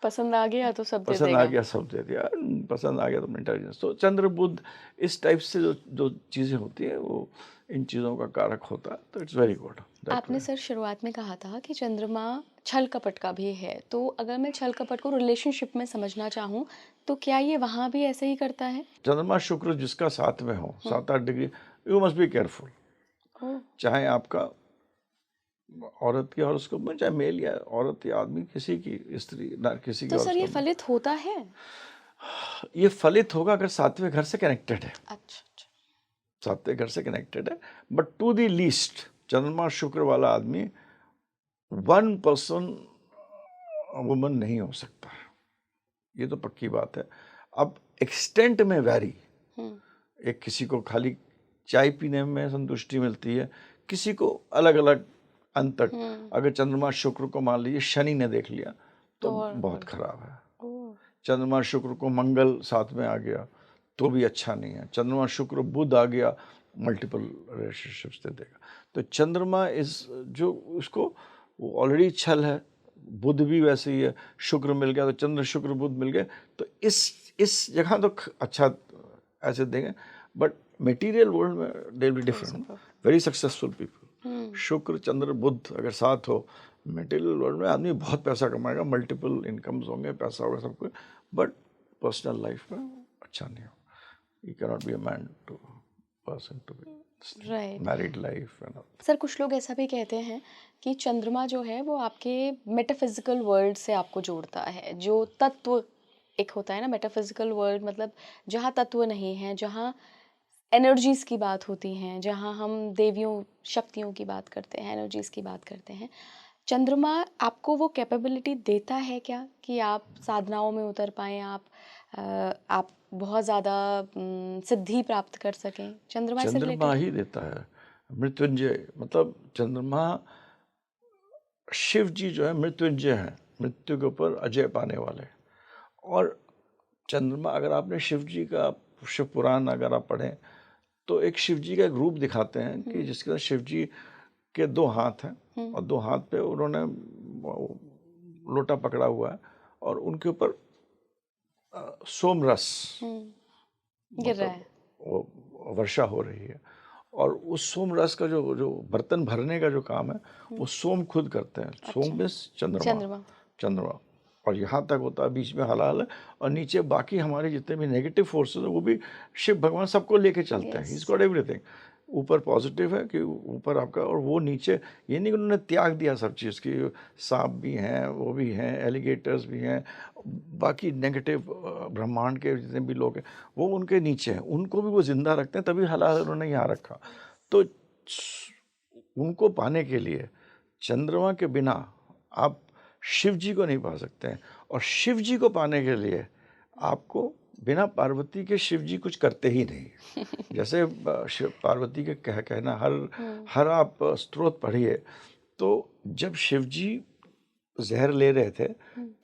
पसंद आ गया तो सब दे पसंद आ देगा। गया सब दे दिया, पसंद आ गया तो इंटेलिजेंस। तो चंद्र बुद्ध इस टाइप से जो जो चीज़ें होती है वो इन चीज़ों का कारक होता है। तो इट्स वेरी गुड दैट आपने वे। सर शुरुआत में कहा था कि चंद्रमा छल कपट का भी है, तो अगर मैं छल कपट को रिलेशनशिप में समझना चाहूँ तो क्या ये वहाँ भी ऐसे ही करता है? चंद्रमा शुक्र जिसका साथ में हो, हम्म। 7-8 degree, you must be careful. Oh. चाहे आपका औरत की हॉरोस्कोप में, चाहे मेल या औरत या आदमी, किसी की स्त्री ना, किसी की तो सर ये हॉरोस्कोप में, फलित होता है? ये फलित होगा अगर 7वें घर से कनेक्टेड है। अच्छा अच्छा। 7वें घर से कनेक्टेड है, बट टू दी लीस्ट चंद्रमा शुक्र वाला आदमी 1% वुमन नहीं हो सकता है, ये तो पक्की बात है। अब एक्सटेंट में वैरी, हम्म। एक किसी को खाली चाय पीने में संतुष्टि मिलती है, किसी को अलग अलग अंत तक। हम्म। अगर चंद्रमा शुक्र को मान लीजिए शनि ने देख लिया तो तो और बहुत खराब है। ओह। चंद्रमा शुक्र को मंगल साथ में आ गया तो भी अच्छा नहीं है। चंद्रमा शुक्र बुध आ गया, मल्टीपल रिलेशनशिप्स दे देगा। तो चंद्रमा इस जो उसको, वो ऑलरेडी छल है, बुध भी वैसे ही है, शुक्र मिल गया तो चंद्र शुक्र बुध मिल गए तो इस जगह तो अच्छा ऐसे देंगे। बट मटेरियल वर्ल्ड में they will be different, very successful people. शुक्र चंद्र बुध अगर साथ हो, मटेरियल वर्ल्ड में आदमी बहुत पैसा कमाएगा, मल्टीपल इनकम्स होंगे, पैसा होगा सब कुछ, बट पर्सनल लाइफ में अच्छा नहीं हो। You cannot be a man to person to be right. Married life and all. Sir कुछ लोग ऐसा भी कहते हैं कि चंद्रमा जो है वो आपके मेटाफिजिकल वर्ल्ड से आपको जोड़ता है, जो तत्व एक होता है ना मेटाफिजिकल वर्ल्ड, मतलब जहाँ तत्व नहीं है, जहाँ एनर्जीज की बात होती हैं, जहाँ हम देवियों शक्तियों की बात करते हैं, एनर्जीज की बात करते हैं, चंद्रमा आपको वो कैपेबिलिटी देता है क्या कि आप साधनाओं में उतर पाएँ, आप बहुत ज़्यादा सिद्धि प्राप्त कर सकें? चंद्रमा से चंद्रमा रिलेटेड है? ही देता है मृत्युंजय, मतलब चंद्रमा, शिव जी जो है मृत्युंजय हैं, मृत्यु के ऊपर अजय पाने वाले। और चंद्रमा, अगर आपने शिव जी का शिव पुराण अगर आप पढ़ें तो एक शिव जी का एक रूप दिखाते हैं कि जिसके अंदर शिव जी के 2 हाथ हैं और 2 हाथ पे उन्होंने लोटा पकड़ा हुआ है और उनके ऊपर सोम रस, गिर रहा मतलब है। वो वर्षा हो रही है। और उस सोम रस का जो जो बर्तन भरने का जो काम है वो सोम खुद करते हैं। सोम अच्छा। मीन्स चंद्रमा, चंद्रमा। चंद्रमा। और यहाँ तक होता है, बीच में हलाल है, और नीचे बाकी हमारे जितने भी नेगेटिव फोर्सेस हैं वो भी शिव भगवान सबको लेके चलते हैं। He is yes. Got everything. ऊपर पॉजिटिव है कि ऊपर आपका, और वो नीचे, ये नहीं कि उन्होंने त्याग दिया सब चीज़ की, सांप भी हैं, वो भी हैं, एलिगेटर्स भी हैं, बाकी नेगेटिव ब्रह्मांड के जितने भी लोग हैं वो उनके नीचे हैं, उनको भी वो जिंदा रखते हैं, तभी हालात उन्होंने यहाँ रखा। तो उनको पाने के लिए चंद्रमा के बिना आप शिव जी को नहीं पा सकते हैं, और शिव जी को पाने के लिए आपको बिना पार्वती के शिव जी कुछ करते ही नहीं। जैसे शिव पार्वती के कहना, हर आप स्त्रोत पढ़िए, तो जब शिव जी जहर ले रहे थे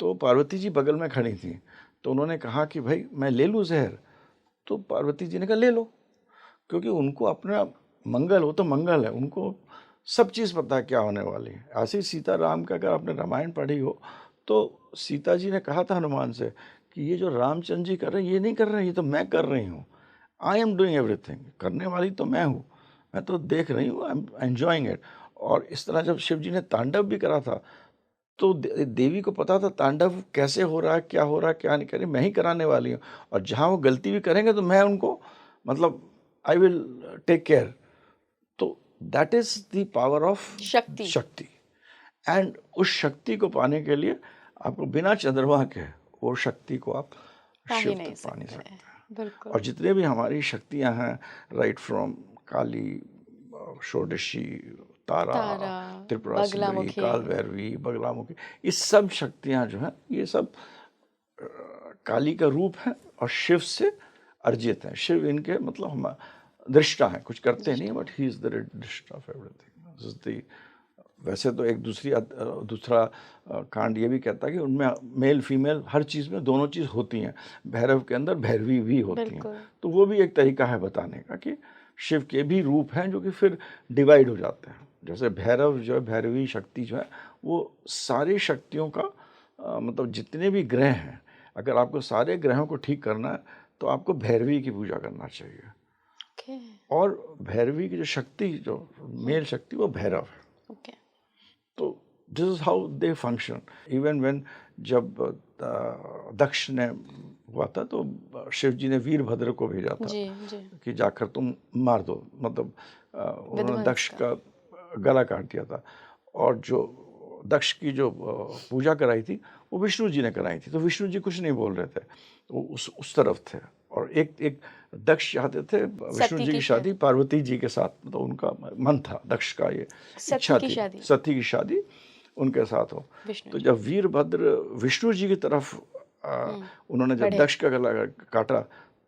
तो पार्वती जी बगल में खड़ी थी, तो उन्होंने कहा कि भाई मैं ले लूँ जहर, तो पार्वती जी ने कहा ले लो, क्योंकि उनको अपना मंगल हो तो मंगल है, उनको सब चीज़ पता है क्या होने वाली है। ऐसे ही सीता राम का, अगर आपने रामायण पढ़ी हो, तो सीता जी ने कहा था हनुमान से कि ये जो रामचंद्र जी कर रहे हैं ये नहीं कर रहे हैं, ये तो मैं कर रही हूँ, आई एम डूइंग एवरीथिंग, करने वाली तो मैं हूँ, मैं तो देख रही हूँ, आई एम एंजॉइंग इट। और इस तरह जब शिव जी ने तांडव भी करा था, तो देवी को पता था तांडव कैसे हो रहा है, क्या हो रहा है, क्या नहीं कर रही, मैं ही कराने वाली हूँ, और जहाँ वो गलती भी करेंगे तो मैं उनको, मतलब आई विल टेक केयर। तो that is the power of शक्ति। शक्ति। एंड उस शक्ति को पाने के लिए आपको बिना चंद्रमा के वो शक्ति को आप पा ही शिव नहीं तक पा नहीं सकते हैं, सकते। बिल्कुल। और जितने भी हमारी शक्तियां हैं, राइट फ्रॉम काली, षोडशी, तारा, तारा, त्रिपुरा सुंदरी, बगलामुखी। काल भैरवी, बगलामुखी, ये सब शक्तियां जो हैं ये सब काली का रूप है और शिव से अर्जित है। शिव इनके मतलब हम दृष्टा है, कुछ करते नहीं, बट ही इज द दृष्टा ऑफ एवरीथिंग। वैसे तो एक दूसरा कांड ये भी कहता है कि उनमें मेल फीमेल हर चीज़ में दोनों चीज़ होती हैं, भैरव के अंदर भैरवी भी होती हैं। बिल्कुल। तो वो भी एक तरीका है बताने का कि शिव के भी रूप हैं जो कि फिर डिवाइड हो जाते हैं। जैसे भैरव जो है, भैरवी शक्ति जो है, वो सारी शक्तियों का मतलब जितने भी ग्रह हैं, अगर आपको सारे ग्रहों को ठीक करना है तो आपको भैरवी की पूजा करना चाहिए। ओके। और भैरवी की जो शक्ति, जो मेल शक्ति, वो भैरव है। ओके। तो this is how they function. Even when जब दक्ष ने हुआ था तो शिव जी ने वीरभद्र को भेजा था जी जी। कि जाकर तुम मार दो, मतलब उन्होंने विध्वंस दक्ष का। का गला काट दिया था। और जो दक्ष की जो पूजा कराई थी वो विष्णु जी ने कराई थी, तो विष्णु जी कुछ नहीं बोल रहे थे, वो उस तरफ थे। और एक दक्ष चाहते थे विष्णु सती जी की की शादी पार्वती जी के साथ, मतलब उनका मन था, दक्ष का ये सती इच्छा की थी, शादी सती की शादी उनके साथ हो। विष्णु तो जी। जब वीरभद्र विष्णु जी की तरफ उन्होंने जब बढ़े। दक्ष का गला काटा,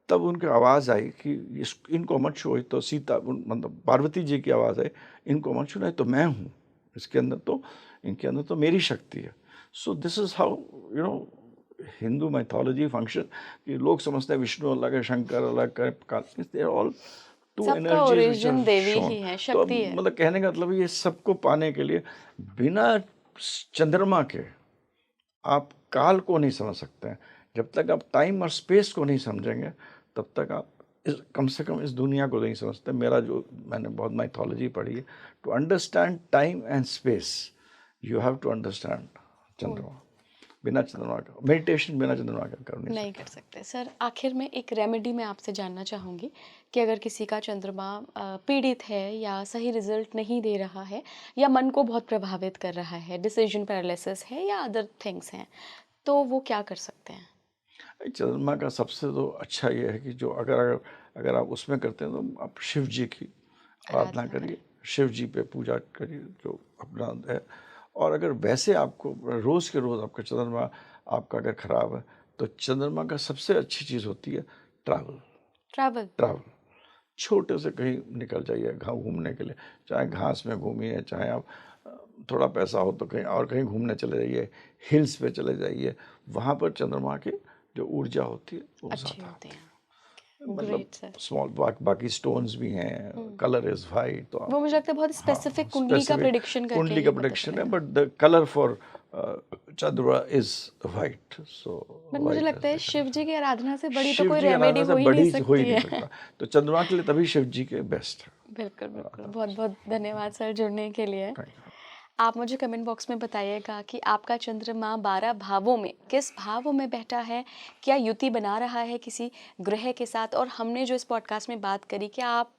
तब उनकी आवाज़ आई कि इनको मत छुओ, तो सीता मतलब पार्वती जी की आवाज़ आई, इनको मत छूना, तो मैं हूँ, इसके अंदर तो, इनके अंदर तो मेरी शक्ति है। So this is how Hindu mythology function, कि लोग समझते हैं विष्णु अलग है, शंकर अलग है, दे आर ऑल टू सबका energies which are origin Devi shown. ही है, तो अब शक्ति है। मतलब कहने का मतलब ये सबको पाने के लिए बिना चंद्रमा के आप काल को नहीं समझ सकते हैं। जब तक आप टाइम और स्पेस को नहीं समझेंगे तब तक आप कम से कम इस दुनिया को नहीं समझते। मेरा जो, मैंने बहुत माइथोलॉजी पढ़ी है, to understand time and space you have to understand चंद्रमा। बिना चंद्रमा का मेडिटेशन, बिना चंद्रमा का कर नहीं नहीं सकते। कर सकते। सर, आखिर में एक रेमेडी मैं आपसे जानना चाहूँगी कि अगर किसी का चंद्रमा पीड़ित है या सही रिजल्ट नहीं दे रहा है या मन को बहुत प्रभावित कर रहा है, डिसीजन पैरालिसिस है या अदर थिंग्स हैं, तो वो क्या कर सकते हैं? चंद्रमा का सबसे तो अच्छा ये है कि जो अगर आप उसमें करते हैं तो आप शिव जी की आराधना आराधना करिए, करें। शिव जी पे पूजा करिए जो अपना है। और अगर वैसे आपको रोज़ के रोज़ आपका चंद्रमा आपका अगर ख़राब है, तो चंद्रमा का सबसे अच्छी चीज़ होती है ट्रैवल। ट्रैवल। ट्रैवल, छोटे से कहीं निकल जाइए घूमने के लिए, चाहे घास में घूमिए, चाहे आप थोड़ा पैसा हो तो कहीं और कहीं घूमने चले जाइए, हिल्स पे चले जाइए, वहाँ पर चंद्रमा की जो ऊर्जा होती है वो अच्छी ज़्यादा होती होती हैं। है। मतलब ग्रेट सर। स्मॉल बाकी स्टोन्स भी हैं, कलर इज़ वाइट, तो आप, वो मुझे लगता है बहुत हाँ, स्पेसिफिक कुंडली का स्पेसिफिक प्रेडिक्शन करके कुंडली ही का पता प्रोडक्शन है, चलेगा। बट द कलर फॉर चंद्रमा इज़ वाइट, सो बट मुझे वाइट लगता इज़ है द शिव कलर। जी की आराधना से बड़ी तो शिव कोई जी की रेमेडी आराधना से हो ही नहीं बड़ी हो ही सकती नहीं है। सकता, तो चंद्रमा के लिए तभी शिव जी के बेस्ट है। बिल्कुल बिल्कुल। बहुत बहुत धन्यवाद सर जुड़ने के लिए। Thank you. आप मुझे कमेंट बॉक्स में बताइएगा कि आपका चंद्रमा 12 भावों में किस भाव में बैठा है, क्या युति बना रहा है किसी ग्रह के साथ, और हमने जो इस पॉडकास्ट में बात करी, क्या आप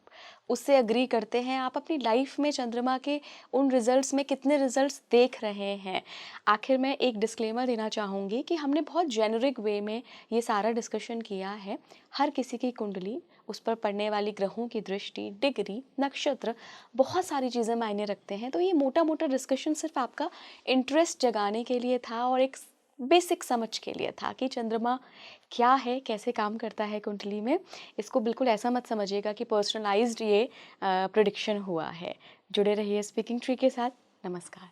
उससे एग्री करते हैं, आप अपनी लाइफ में चंद्रमा के उन रिजल्ट्स में कितने रिजल्ट्स देख रहे हैं। आखिर में एक डिस्क्लेमर देना चाहूँगी कि हमने बहुत जेनरिक वे में ये सारा डिस्कशन किया है। हर किसी की कुंडली, उस पर पड़ने वाली ग्रहों की दृष्टि, डिग्री, नक्षत्र, बहुत सारी चीज़ें मायने रखते हैं। तो ये मोटा मोटा डिस्कशन सिर्फ आपका इंटरेस्ट जगाने के लिए था और एक बेसिक समझ के लिए था कि चंद्रमा क्या है, कैसे काम करता है कुंडली में। इसको बिल्कुल ऐसा मत समझिएगा कि पर्सनलाइज्ड ये प्रिडिक्शन हुआ है। जुड़े रहिए स्पीकिंग ट्री के साथ। नमस्कार।